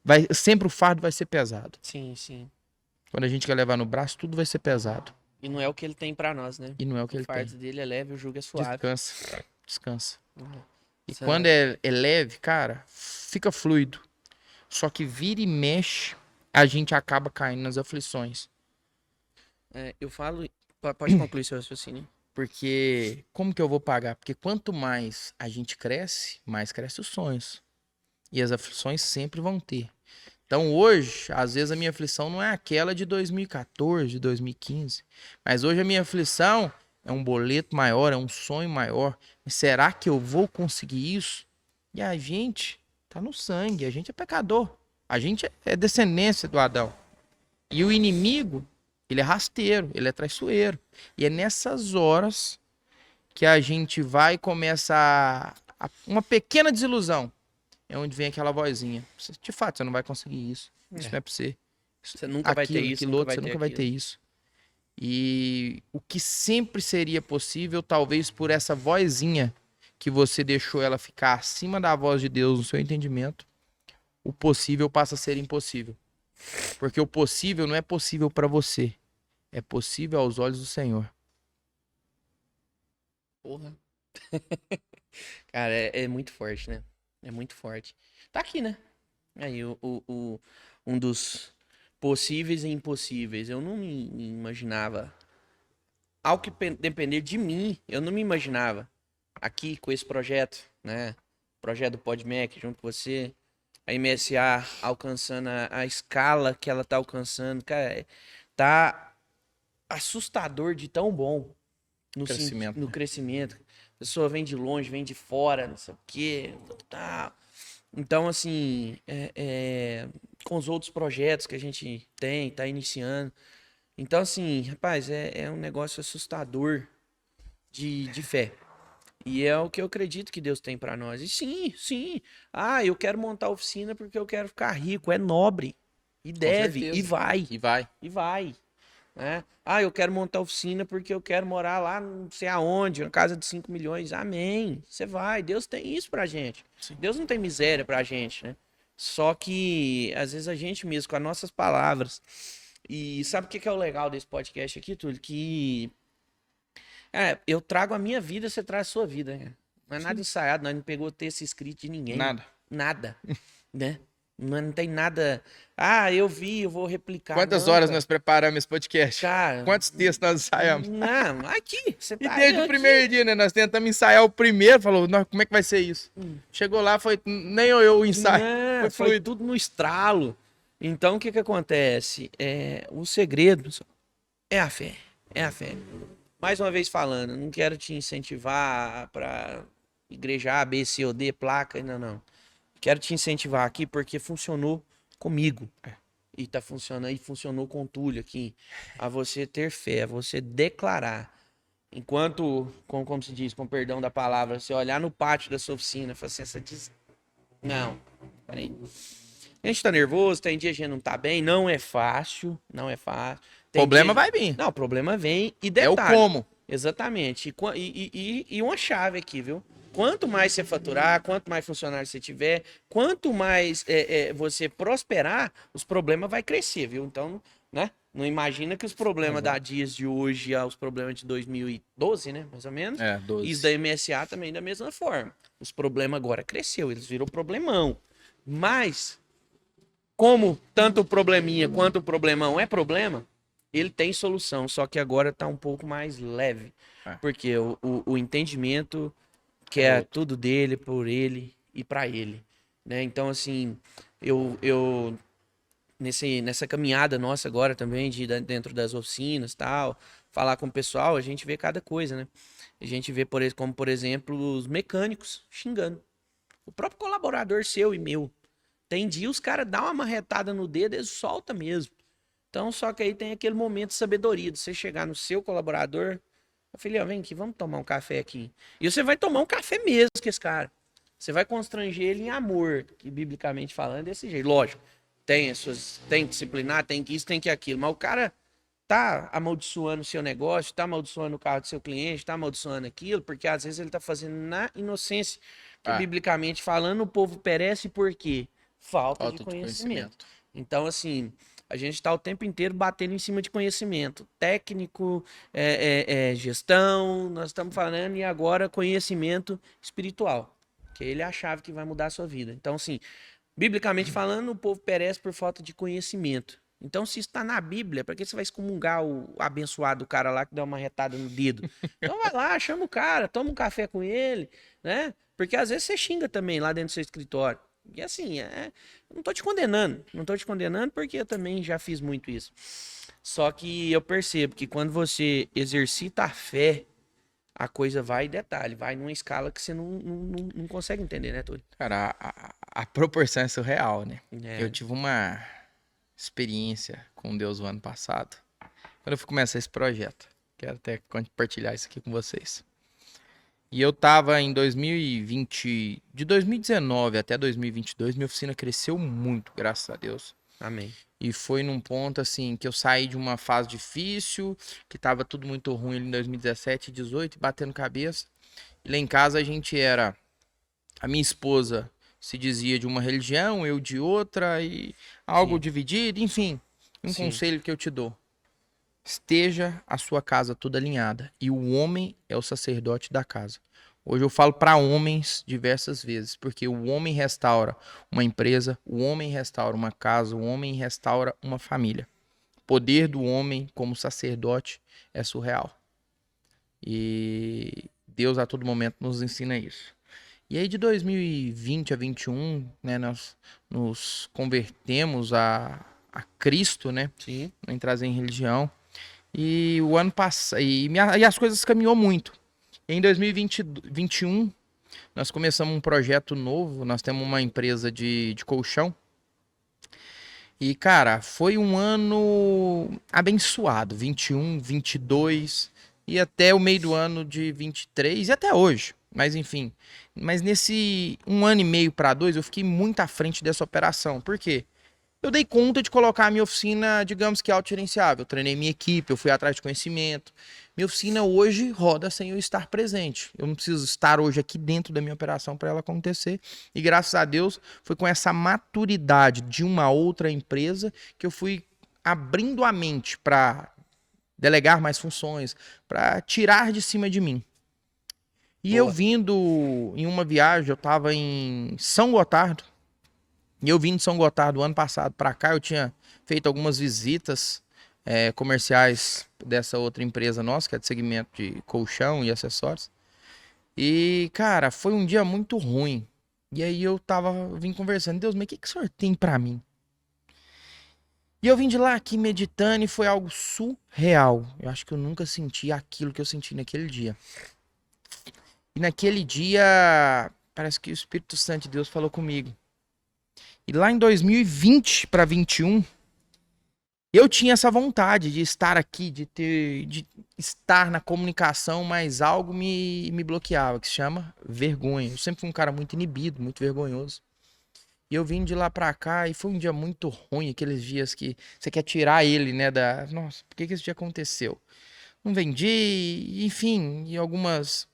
vai. Sempre o fardo vai ser pesado. Sim, sim. Quando a gente quer levar no braço, tudo vai ser pesado. E não é o que ele tem pra nós, né? E não é o que O ele fardo tem. dele é leve, o jugo é suave. Descansa. Descansa. E Essa- quando é leve, cara, fica fluido. Só que vira e mexe, a gente acaba caindo nas aflições. eu falo. Pode concluir seu raciocínio. Porque como que eu vou pagar? Porque quanto mais a gente cresce, mais crescem os sonhos. E as aflições sempre vão ter. Então hoje, às vezes a minha aflição não é aquela de 2014, de 2015. Mas hoje a minha aflição é um boleto maior, é um sonho maior. Mas será que eu vou conseguir isso? E a gente tá no sangue, a gente é pecador. A gente é descendência do Adão. E o inimigo, ele é rasteiro, ele é traiçoeiro. E é nessas horas que a gente vai começar uma pequena desilusão. É onde vem aquela vozinha. De fato, você não vai conseguir isso. Isso não é pra você. Você nunca vai ter isso, Aquilo nunca outro, vai você ter nunca vai ter aquilo. isso. E o que sempre seria possível, talvez por essa vozinha que você deixou ela ficar acima da voz de Deus no seu entendimento, o possível passa a ser impossível. Porque o possível não é possível para você. É possível aos olhos do Senhor. Porra. Cara, é muito forte, né? É muito forte. Tá aqui, né? Aí, um dos possíveis e impossíveis. Eu não me imaginava. Ao que depender de mim, eu não me imaginava aqui com esse projeto, né? Projeto do PodMac junto com você. A MSA alcançando a escala que ela tá alcançando. Cara, tá assustador de tão bom Crescimento, no né? crescimento. A pessoa vem de longe, vem de fora, não sei o quê. Tá. Então, assim, com os outros projetos que a gente tem, tá iniciando. Então, assim, rapaz, é um negócio assustador de fé. E é o que eu acredito que Deus tem pra nós. E sim, sim. Ah, eu quero montar a oficina porque eu quero ficar rico. É nobre. E deve. certeza. E vai. E vai. E vai. Né? Ah, eu quero montar a oficina porque eu quero morar lá não sei aonde, na casa de 5 milhões. Amém. Você vai. Deus tem isso pra gente. Sim. Deus não tem miséria pra gente, né? Só que, às vezes, a gente mesmo, com as nossas palavras. E sabe o que é o legal desse podcast aqui, Túlio? Que Eu trago a minha vida, você traz a sua vida. Né? Não é nada ensaiado, nós não pegou texto escrito de ninguém. Nada. Nada. Né? Não tem nada. Eu vi, eu vou replicar. Quantas não, horas cara. nós preparamos esse podcast? Cara, Quantos textos nós ensaiamos? Não, aqui. Você E tá desde aí, o primeiro dia, né? Nós tentamos ensaiar o primeiro, falou, "Não, como é que vai ser isso?" Chegou lá, foi nem eu o ensaio. Não, Foi foi fluido. tudo no estralo. Então, o que que acontece? O segredo pessoal, é a fé. É a fé. Mais uma vez falando, não quero te incentivar para igreja A, B, C ou D, placa, ainda não. Quero te incentivar aqui porque funcionou comigo. E tá funcionando, e funcionou com o Túlio aqui. A você ter fé, a você declarar. Enquanto, como se diz, com perdão da palavra, você olhar no pátio da sua oficina e falar assim, não, peraí. A gente tá nervoso, tem dia que a gente não tá bem, não é fácil, não é fácil. Tem Problema dia... vai vir. Não, o problema vem e É o detalhe. como. Exatamente. E uma chave aqui, viu? Quanto mais você faturar, quanto mais funcionários você tiver, quanto mais você prosperar, os problemas vai crescer, viu? Então, né? Não imagina que os problemas da Dias de hoje aos problemas de 2012, né? Mais ou menos. 12. Isso da MSA também da mesma forma. Os problemas agora cresceu, eles viram problemão. Mas, como tanto o probleminha quanto o problemão é problema, ele tem solução, só que agora tá um pouco mais leve. Porque o entendimento que é tudo dele, por ele e para ele. Né? Então, assim, eu nessa caminhada nossa agora também, dentro das oficinas tal, falar com o pessoal, a gente vê cada coisa, né? A gente vê, como por exemplo, os mecânicos xingando. O próprio colaborador seu e meu. Tem dia os caras dão uma marretada no dedo, eles soltam mesmo. Então, só que aí tem aquele momento de sabedoria, de você chegar no seu colaborador, eu falei, vem aqui, vamos tomar um café aqui. E você vai tomar um café mesmo com esse cara. Você vai constranger ele em amor, que biblicamente falando é desse jeito. Lógico, tem que disciplinar, tem que isso, tem que aquilo. Mas o cara tá amaldiçoando o seu negócio, tá amaldiçoando o carro do seu cliente, tá amaldiçoando aquilo, porque às vezes ele tá fazendo na inocência. Que biblicamente falando, o povo perece por quê? Falta de conhecimento. Então, assim, a gente está o tempo inteiro batendo em cima de conhecimento técnico, gestão, nós estamos falando, e agora conhecimento espiritual, que ele é a chave que vai mudar a sua vida. Então, assim, biblicamente falando, o povo perece por falta de conhecimento. Então, se está na Bíblia, para que você vai excomungar o abençoado cara lá que dá uma retada no dedo? Então vai lá, chama o cara, toma um café com ele, né? Porque às vezes você xinga também lá dentro do seu escritório. E assim, não tô te condenando. Não tô te condenando porque eu também já fiz muito isso. Só que eu percebo que quando você exercita a fé, a coisa vai em detalhe, vai numa escala que você não consegue entender, né, Túlio? Cara, a proporção é surreal, né? Eu tive uma experiência com Deus o ano passado, quando eu fui começar esse projeto. Quero até compartilhar isso aqui com vocês. E eu tava em 2020, de 2019 até 2022, minha oficina cresceu muito, graças a Deus. Amém. E foi num ponto, assim, que eu saí de uma fase difícil, que tava tudo muito ruim ali em 2017, 2018, batendo cabeça. E lá em casa a gente era... A minha esposa se dizia de uma religião, eu de outra, e algo dividido, enfim. Um conselho que eu te dou. Esteja a sua casa toda alinhada. E o homem é o sacerdote da casa. Hoje eu falo para homens diversas vezes, porque o homem restaura uma empresa, o homem restaura uma casa, o homem restaura uma família. O poder do homem como sacerdote é surreal. E Deus a todo momento nos ensina isso. E aí de 2020 a 2021, né, nós nos convertemos a Cristo, né? Sim. Não entrar em religião. E o ano passado. E as coisas caminhou muito. Em 2021, nós começamos um projeto novo. Nós temos uma empresa de colchão. E, cara, foi um ano abençoado. 21, 22 e até o meio do ano de 23 e até hoje. Mas, enfim. Mas nesse 1 ano e meio para 2, eu fiquei muito à frente dessa operação. Por quê? Eu dei conta de colocar a minha oficina, digamos que autogerenciável. Eu treinei minha equipe, eu fui atrás de conhecimento. Minha oficina hoje roda sem eu estar presente. Eu não preciso estar hoje aqui dentro da minha operação para ela acontecer. E graças a Deus, foi com essa maturidade de uma outra empresa que eu fui abrindo a mente para delegar mais funções, para tirar de cima de mim. E eu vindo em uma viagem, eu tava em São Gotardo, e eu vim de São Gotardo ano passado para cá, eu tinha feito algumas visitas comerciais dessa outra empresa nossa, que é de segmento de colchão e acessórios. E, cara, foi um dia muito ruim. E aí eu vim conversando, Deus, mas o que o senhor tem pra mim? E eu vim de lá aqui meditando e foi algo surreal. Eu acho que eu nunca senti aquilo que eu senti naquele dia. E naquele dia, parece que o Espírito Santo de Deus falou comigo. E lá em 2020 para 21, eu tinha essa vontade de estar aqui, de estar na comunicação, mas algo me bloqueava, que se chama vergonha. Eu sempre fui um cara muito inibido, muito vergonhoso. E eu vim de lá pra cá e foi um dia muito ruim, aqueles dias que você quer tirar ele, né, Nossa, por que esse dia aconteceu? Não vendi, enfim, e algumas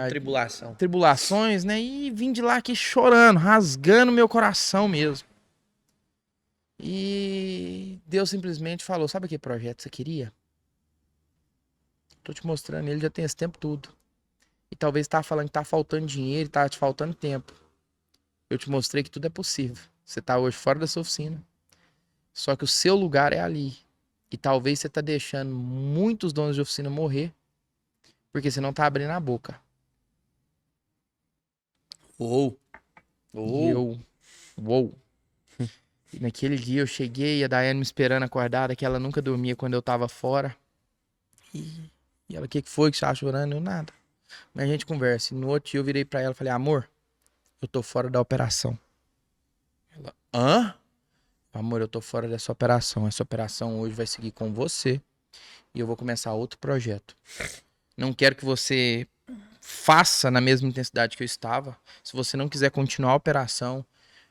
tribulação. tribulações, né, e vim de lá aqui chorando, rasgando meu coração mesmo. E Deus simplesmente falou, sabe que projeto você queria? Tô te mostrando, ele já tem esse tempo todo. E talvez tá falando que tá faltando dinheiro, tá te faltando tempo. Eu te mostrei que tudo é possível. Você tá hoje fora da sua oficina. Só que o seu lugar é ali. E talvez você tá deixando muitos donos de oficina morrer porque você não tá abrindo a boca. Uou. E eu... Uou. E naquele dia eu cheguei, a Daiane me esperando acordada, que ela nunca dormia quando eu tava fora. E ela, o que foi que você tá chorando? Eu, nada. Mas a gente conversa. E no outro dia eu virei pra ela e falei, amor, eu tô fora da operação. Ela, hã? Amor, eu tô fora dessa operação. Essa operação hoje vai seguir com você. E eu vou começar outro projeto. Não quero que você faça na mesma intensidade que eu estava. Se você não quiser continuar a operação,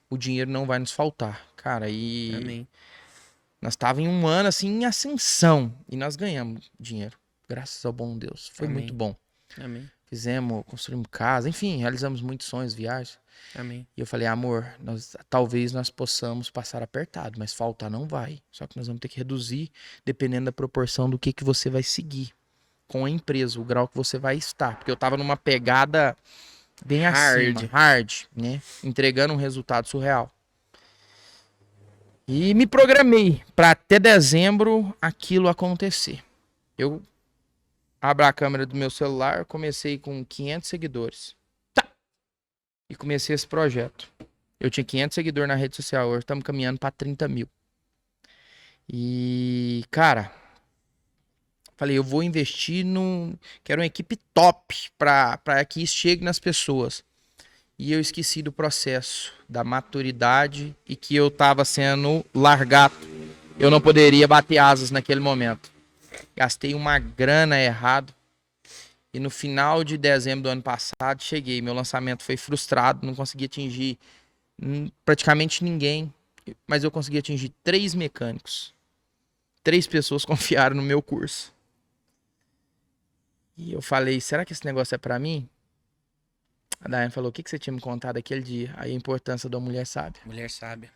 o dinheiro não vai nos faltar. Cara, e Amém. nós estávamos em um ano assim em ascensão. E nós ganhamos dinheiro. Graças ao bom Deus. Foi Amém. muito bom. Amém. Construímos casa, enfim, realizamos muitos sonhos, viagens. Amém. E eu falei, amor, talvez nós possamos passar apertado, mas faltar não vai. Só que nós vamos ter que reduzir, dependendo da proporção do que você vai seguir com a empresa, o grau que você vai estar. Porque eu tava numa pegada bem acima, hard, né? Entregando um resultado surreal. E me programei para até dezembro aquilo acontecer. Eu abro a câmera do meu celular, comecei com 500 seguidores. E comecei esse projeto. Eu tinha 500 seguidores na rede social, hoje estamos caminhando para 30 mil. E, cara, falei, eu vou investir quero uma equipe top para que isso chegue nas pessoas. E eu esqueci do processo, da maturidade e que eu tava sendo largado. Eu não poderia bater asas naquele momento. Gastei uma grana errado. E no final de dezembro do ano passado, cheguei. Meu lançamento foi frustrado, não consegui atingir praticamente ninguém. Mas eu consegui atingir 3 mecânicos. 3 pessoas confiaram no meu curso. E eu falei, será que esse negócio é pra mim? A Daiane falou, o que você tinha me contado aquele dia? Aí a importância da mulher sábia. Mulher sábia.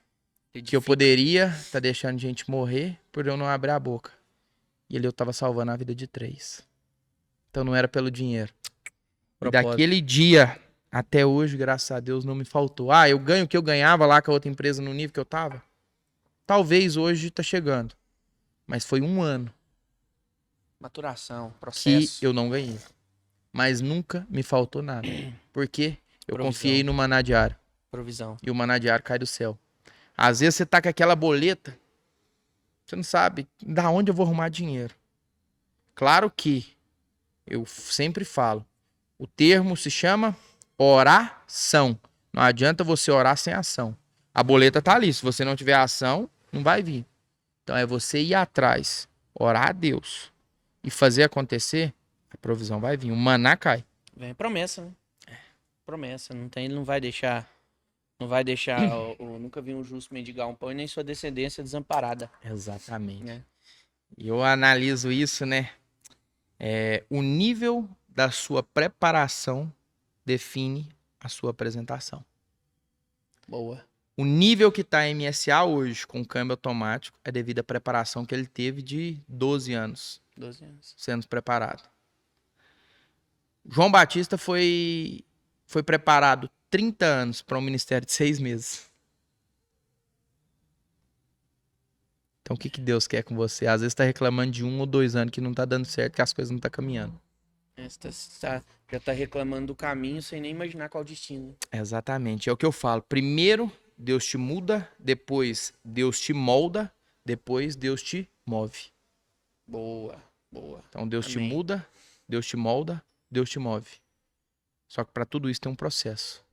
Que eu poderia estar deixando gente morrer por eu não abrir a boca. E ali eu tava salvando a vida de 3. Então não era pelo dinheiro. E daquele dia até hoje, graças a Deus, não me faltou. Ah, eu ganho o que eu ganhava lá com a outra empresa no nível que eu tava? Talvez hoje tá chegando. Mas foi um ano. Maturação, processo. Que eu não ganhei. Mas nunca me faltou nada. Por quê? Eu Provisão. confiei no maná diário. Provisão. E o maná diário cai do céu. Às vezes você tá com aquela boleta, você não sabe da onde eu vou arrumar dinheiro. Claro que eu sempre falo, o termo se chama oração. Não adianta você orar sem ação. A boleta tá ali, se você não tiver ação, não vai vir. Então é você ir atrás, orar a Deus e fazer acontecer, a provisão vai vir. O maná cai. Vem promessa, né? Promessa. Ele não vai deixar. Não vai deixar. Nunca vi um justo mendigar um pão e nem sua descendência desamparada. Exatamente. Né? E eu analiso isso, né? O nível da sua preparação define a sua apresentação. Boa. O nível que tá a MSA hoje com câmbio automático é devido à preparação que ele teve de 12 anos 12 anos. sendo preparado. João Batista foi preparado 30 anos para um ministério de 6 meses. Então o que Deus quer com você? Às vezes tá reclamando de 1 ou 2 anos que não tá dando certo, que as coisas não tá caminhando. Já tá reclamando do caminho sem nem imaginar qual o destino. Exatamente, é o que eu falo. Primeiro, Deus te muda, depois Deus te molda, depois Deus te move. Boa, boa. Então Deus te Amém. muda, Deus te molda, Deus te move. Só que para tudo isso tem um processo.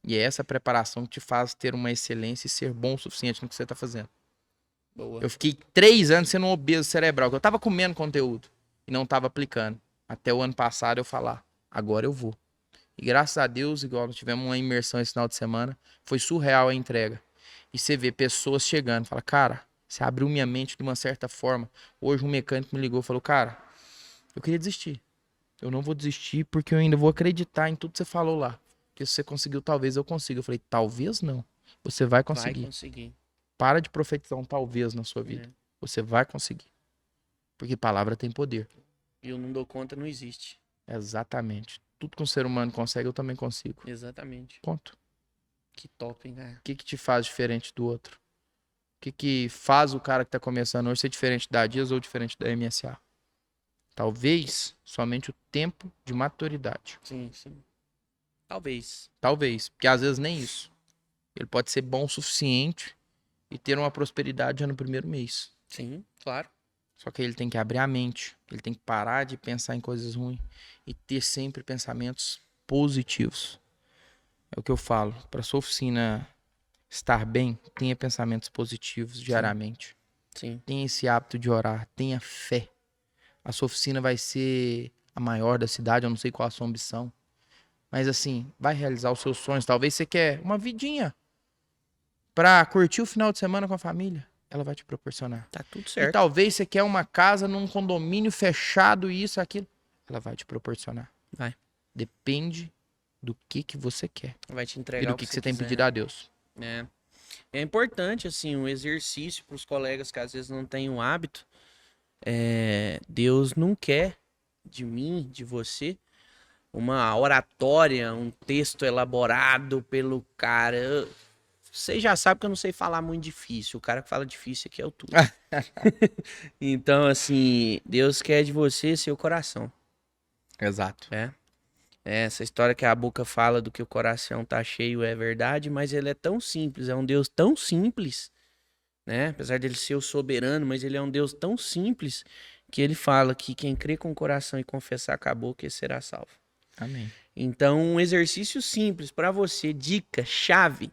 E é essa preparação que te faz ter uma excelência e ser bom o suficiente no que você tá fazendo. Boa. Eu fiquei 3 anos sendo um obeso cerebral, que eu tava comendo conteúdo e não tava aplicando. Até o ano passado eu falar, agora eu vou. E graças a Deus, igual nós tivemos uma imersão esse final de semana, foi surreal a entrega. E você vê pessoas chegando, fala, cara, você abriu minha mente de uma certa forma. Hoje um mecânico me ligou e falou, cara, eu queria desistir. Eu não vou desistir porque eu ainda vou acreditar em tudo que você falou lá. Porque se você conseguiu, talvez eu consiga. Eu falei, talvez não. Você vai conseguir. Vai conseguir. Para de profetizar um talvez na sua vida. É. Você vai conseguir. Porque palavra tem poder. E eu não dou conta, não existe. Exatamente. Tudo que um ser humano consegue, eu também consigo. Exatamente. Ponto. Que top, hein, cara? O que te faz diferente do outro? O que faz o cara que tá começando hoje ser diferente da Dias ou diferente da MSA? Talvez somente o tempo de maturidade. Sim, sim. Talvez. Talvez. Porque às vezes nem isso. Ele pode ser bom o suficiente e ter uma prosperidade já no primeiro mês. Sim, claro. Só que ele tem que abrir a mente. Ele tem que parar de pensar em coisas ruins e ter sempre pensamentos positivos. É o que eu falo. Para sua oficina estar bem, tenha pensamentos positivos diariamente. Sim. Tenha esse hábito de orar. Tenha fé. A sua oficina vai ser a maior da cidade. Eu não sei qual a sua ambição. Mas assim, vai realizar os seus sonhos. Talvez você quer uma vidinha para curtir o final de semana com a família. Ela vai te proporcionar. Tá tudo E certo. talvez você quer uma casa num condomínio fechado, isso, aquilo. Ela vai te proporcionar. Vai. Depende do que você quer. Vai te E entregar do o que que você tem quiser. pedido a Deus. É. É importante, assim, um exercício para os colegas que às vezes não têm o hábito. Deus não quer de mim, de você, uma oratória, um texto elaborado pelo cara. Você já sabe que eu não sei falar muito difícil. O cara que fala difícil aqui é o tudo. Então, assim, Deus quer de você seu coração. Exato. Essa história que a boca fala do que o coração tá cheio é verdade, mas ele é tão simples, é um Deus tão simples, né? Apesar dele ser o soberano, mas ele é um Deus tão simples que ele fala que quem crê com o coração e confessar com a boca, esse será salvo. Amém. Então, um exercício simples para você, dica, chave.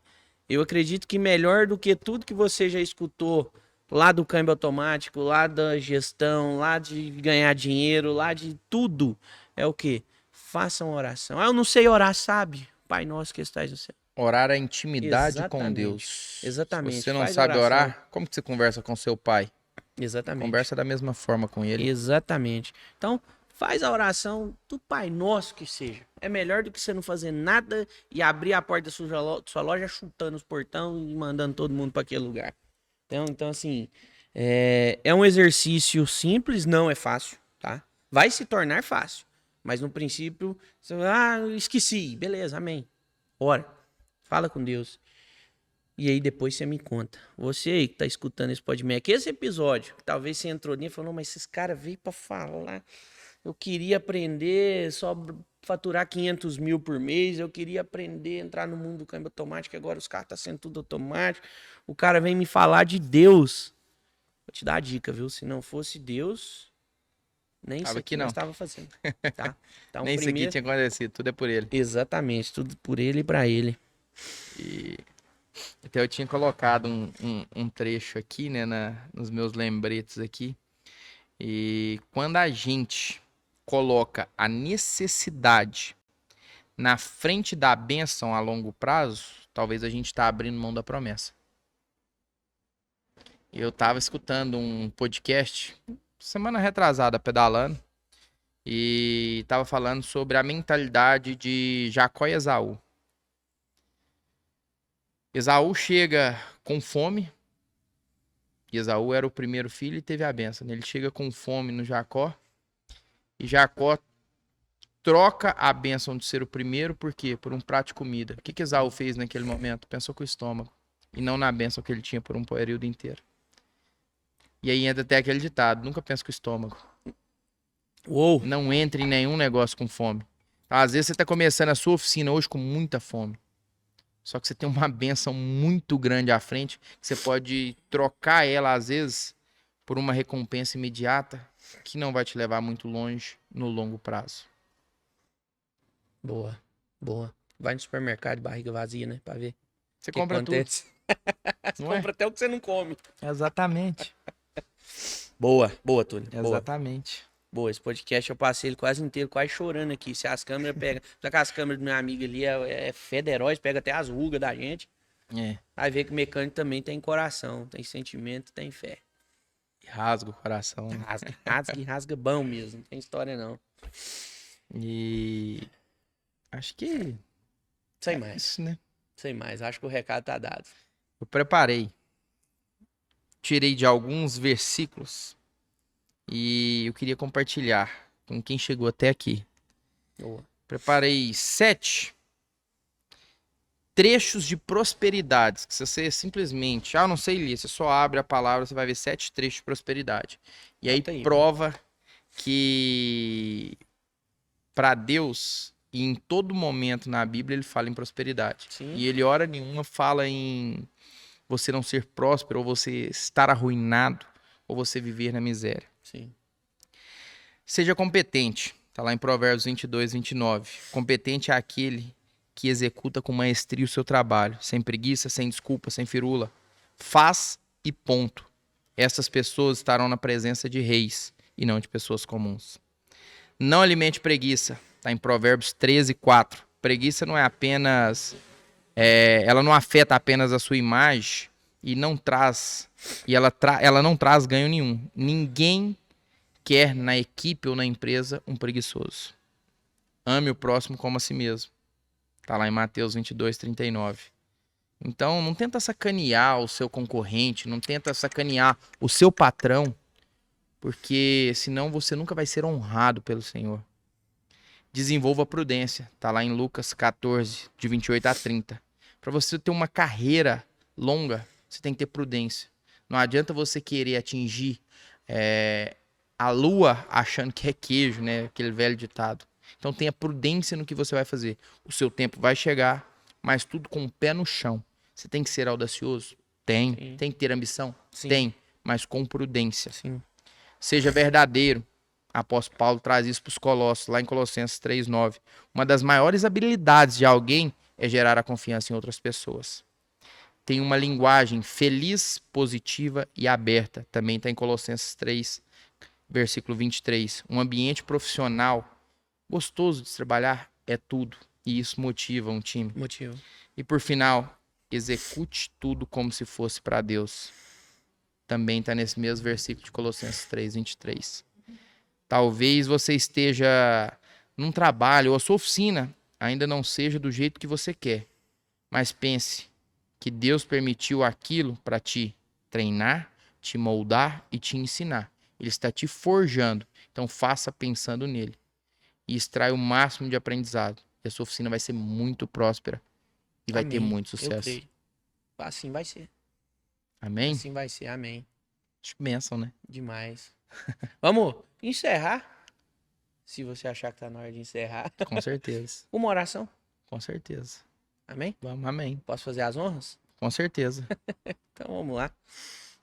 Eu acredito que melhor do que tudo que você já escutou lá do câmbio automático, lá da gestão, lá de ganhar dinheiro, lá de tudo, é o quê? Faça uma oração. Ah, eu não sei orar, sabe? Pai nosso que estais no céu. Orar é intimidade com Exatamente. Deus. Exatamente. Se você não Faz sabe oração. orar, como que você conversa com seu pai? Exatamente. Conversa da mesma forma com ele. Exatamente. Então, faz a oração do Pai Nosso que seja. É melhor do que você não fazer nada e abrir a porta da sua loja chutando os portão e mandando todo mundo para aquele lugar. Então assim, é um exercício simples, não é fácil, tá? Vai se tornar fácil. Mas no princípio, você esqueci. Beleza, amém. Ora, fala com Deus. E aí depois você me conta. Você aí que tá escutando esse podcast, esse episódio, que talvez você entrou nele e falou, não, mas esses caras veio pra falar. Eu queria aprender só faturar 500 mil por mês, eu queria aprender a entrar no mundo do câmbio automático, agora os caras tá sendo tudo automático. O cara vem me falar de Deus. Vou te dar a dica, viu? Se não fosse Deus, nem isso aqui nós estava fazendo. Tá? Então, Nem isso aqui tinha acontecido, tudo é por ele. Exatamente, tudo por ele e pra ele. E até eu tinha colocado um trecho aqui, né, nos meus lembretes aqui. E quando a gente coloca a necessidade na frente da bênção a longo prazo, talvez a gente tá abrindo mão da promessa. Eu tava escutando um podcast semana retrasada, pedalando, e tava falando sobre a mentalidade de Jacó e Esaú. Esaú chega com fome. Esaú era o primeiro filho e teve a bênção. Ele chega com fome no Jacó. E Jacó troca a bênção de ser o primeiro, por quê? Por um prato de comida. O que Esaú fez naquele momento? Pensou com o estômago. E não na bênção que ele tinha por um período inteiro. E aí entra até aquele ditado: nunca pensa com o estômago. Uou! Não entre em nenhum negócio com fome. Às vezes você está começando a sua oficina hoje com muita fome. Só que você tem uma bênção muito grande à frente, que você pode trocar ela, às vezes, por uma recompensa imediata, que não vai te levar muito longe no longo prazo. Boa, boa. Vai no supermercado de barriga vazia, né? Pra ver. Você o que compra tudo. acontece. Você Não é? compra até o que você não come. Exatamente. Boa, boa, Túlio. Boa. Exatamente. Boa, esse podcast eu passei ele quase inteiro, quase chorando aqui. Se as câmeras pegam. Só que as câmeras do meu amigo ali é federóis, pega até as rugas da gente. É. Aí vê que o mecânico também tem coração, tem sentimento, tem fé. Rasga o coração. Né? Rasga bom mesmo, não tem história não. E acho que Sem é mais, isso, né? sem mais. Acho que o recado tá dado. Eu preparei. Tirei de alguns versículos e eu queria compartilhar com quem chegou até aqui. Boa. Preparei 7 trechos de prosperidades, que se você simplesmente, não sei ler, você só abre a palavra, você vai ver 7 trechos de prosperidade. E aí Anota aí, prova que para Deus, e em todo momento na Bíblia, ele fala em prosperidade. Sim. E ele, hora nenhuma, fala em você não ser próspero, ou você estar arruinado, ou você viver na miséria. Sim. Seja competente. Está lá em Provérbios 22, 29. Competente é aquele que executa com maestria o seu trabalho, sem preguiça, sem desculpa, sem firula. Faz e ponto. Essas pessoas estarão na presença de reis e não de pessoas comuns. Não alimente preguiça. Está em Provérbios 13, 4. Preguiça não é apenas... ela não afeta apenas a sua imagem e não traz... ela não traz ganho nenhum. Ninguém quer na equipe ou na empresa um preguiçoso. Ame o próximo como a si mesmo. Tá lá em Mateus 22, 39. Então, não tenta sacanear o seu concorrente, não tenta sacanear o seu patrão, porque senão você nunca vai ser honrado pelo Senhor. Desenvolva a prudência. Tá lá em Lucas 14, de 28 a 30. Para você ter uma carreira longa, você tem que ter prudência. Não adianta você querer atingir a lua achando que é queijo, né? Aquele velho ditado. Então tenha prudência no que você vai fazer. O seu tempo vai chegar, mas tudo com o pé no chão. Você tem que ser audacioso? Tem. Sim. Tem que ter ambição? Sim. Tem, mas com prudência. Sim. Seja verdadeiro. Apóstolo Paulo traz isso para os Colossos, lá em Colossenses 3:9. Uma das maiores habilidades de alguém é gerar a confiança em outras pessoas. Tem uma linguagem feliz, positiva e aberta. Também está em Colossenses 3, versículo 23. Um ambiente profissional gostoso de se trabalhar é tudo. E isso motiva um time. Motivo. E por final, execute tudo como se fosse para Deus. Também está nesse mesmo versículo de Colossenses 3, 23. Talvez você esteja num trabalho ou a sua oficina ainda não seja do jeito que você quer. Mas pense que Deus permitiu aquilo para te treinar, te moldar e te ensinar. Ele está te forjando. Então faça pensando nele. E extrai o máximo de aprendizado. E a sua oficina vai ser muito próspera. E vai ter muito Eu sucesso. creio. Assim vai ser. Amém? Assim vai ser. Amém. Acho que bênção, né? Demais. Vamos encerrar. Se você achar que tá na hora de encerrar. Com certeza. Uma oração. Com certeza. Amém? Vamos, amém. Posso fazer as honras? Com certeza. Então vamos lá.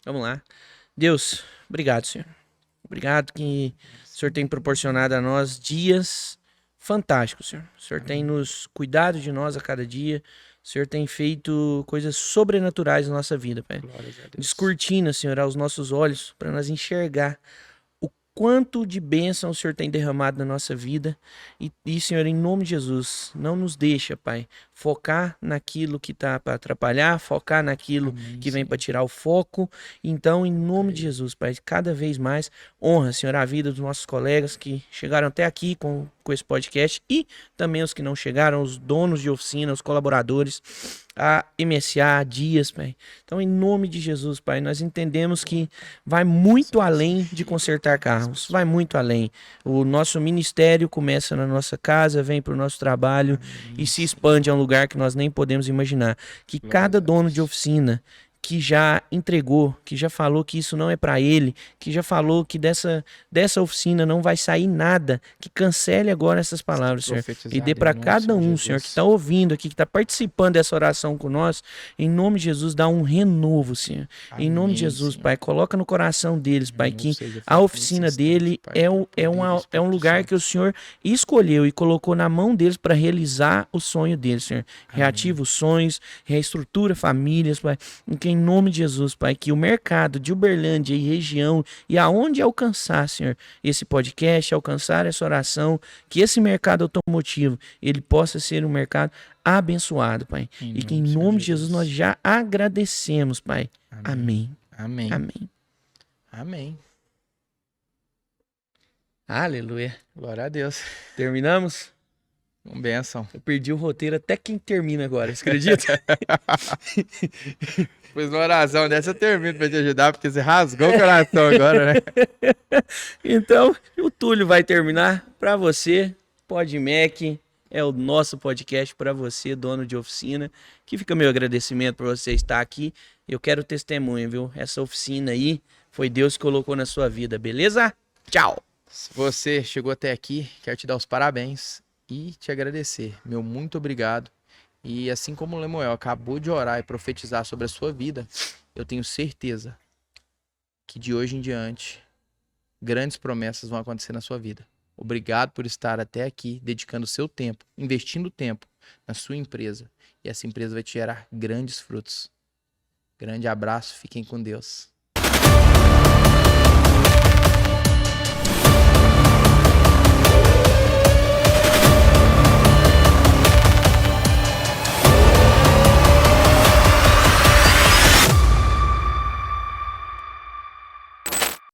Vamos lá. Deus, obrigado, Senhor. Obrigado que o Senhor tem proporcionado a nós dias fantásticos, Senhor. O Senhor tem nos cuidado de nós a cada dia. O Senhor tem feito coisas sobrenaturais na nossa vida, Pai. Glórias a Deus. Descortina, Senhor, aos nossos olhos para nós enxergar o quanto de bênção o Senhor tem derramado na nossa vida. E, Senhor, em nome de Jesus, não nos deixa, Pai, focar naquilo que está para atrapalhar, focar naquilo Amém, que vem Senhor. para tirar o foco. Então, em nome de Jesus, Pai, cada vez mais honra, Senhor, a vida dos nossos colegas que chegaram até aqui com com esse podcast e também os que não chegaram, os donos de oficina, os colaboradores, a MSA, a Dias, Pai. Então, em nome de Jesus, Pai, nós entendemos que vai muito além de consertar carros, vai muito além. O nosso ministério começa na nossa casa, vem para o nosso trabalho e se expande a um lugar que nós nem podemos imaginar. Que cada dono de oficina que já entregou, que já falou que isso não é para ele, que já falou que dessa oficina não vai sair nada, que cancele agora essas palavras, Senhor, e dê para cada um, Senhor, que está ouvindo aqui, que está participando dessa oração com nós, em nome de Jesus, dá um renovo, Senhor. Amém, em nome de Jesus, Senhor. Pai, coloca no coração deles, Pai, que a oficina dele é um lugar que o Senhor escolheu e colocou na mão deles para realizar o sonho deles, Senhor. Reativa os sonhos, reestrutura famílias, Pai, em nome de Jesus, Pai, que o mercado de Uberlândia e região e aonde alcançar, Senhor, esse podcast, alcançar essa oração, que esse mercado automotivo, ele possa ser um mercado abençoado, Pai. E que em nome de Jesus nós já agradecemos, Pai. Amém. Amém. Amém. Amém. Aleluia. Glória a Deus. Terminamos? Um bênção. Eu perdi o roteiro até quem termina agora, você acredita? Pois uma oração dessa eu termino pra te ajudar, porque você rasgou o coração agora, né? Então, o Túlio vai terminar pra você. PodMac é o nosso podcast pra você, dono de oficina. Que fica meu agradecimento por você estar aqui. Eu quero testemunho, viu? Essa oficina aí foi Deus que colocou na sua vida, beleza? Tchau! Se você chegou até aqui, quero te dar os parabéns e te agradecer. Meu muito obrigado. E assim como o Lemuel acabou de orar e profetizar sobre a sua vida, eu tenho certeza que de hoje em diante, grandes promessas vão acontecer na sua vida. Obrigado por estar até aqui, dedicando seu tempo, investindo tempo na sua empresa. E essa empresa vai te gerar grandes frutos. Grande abraço, fiquem com Deus.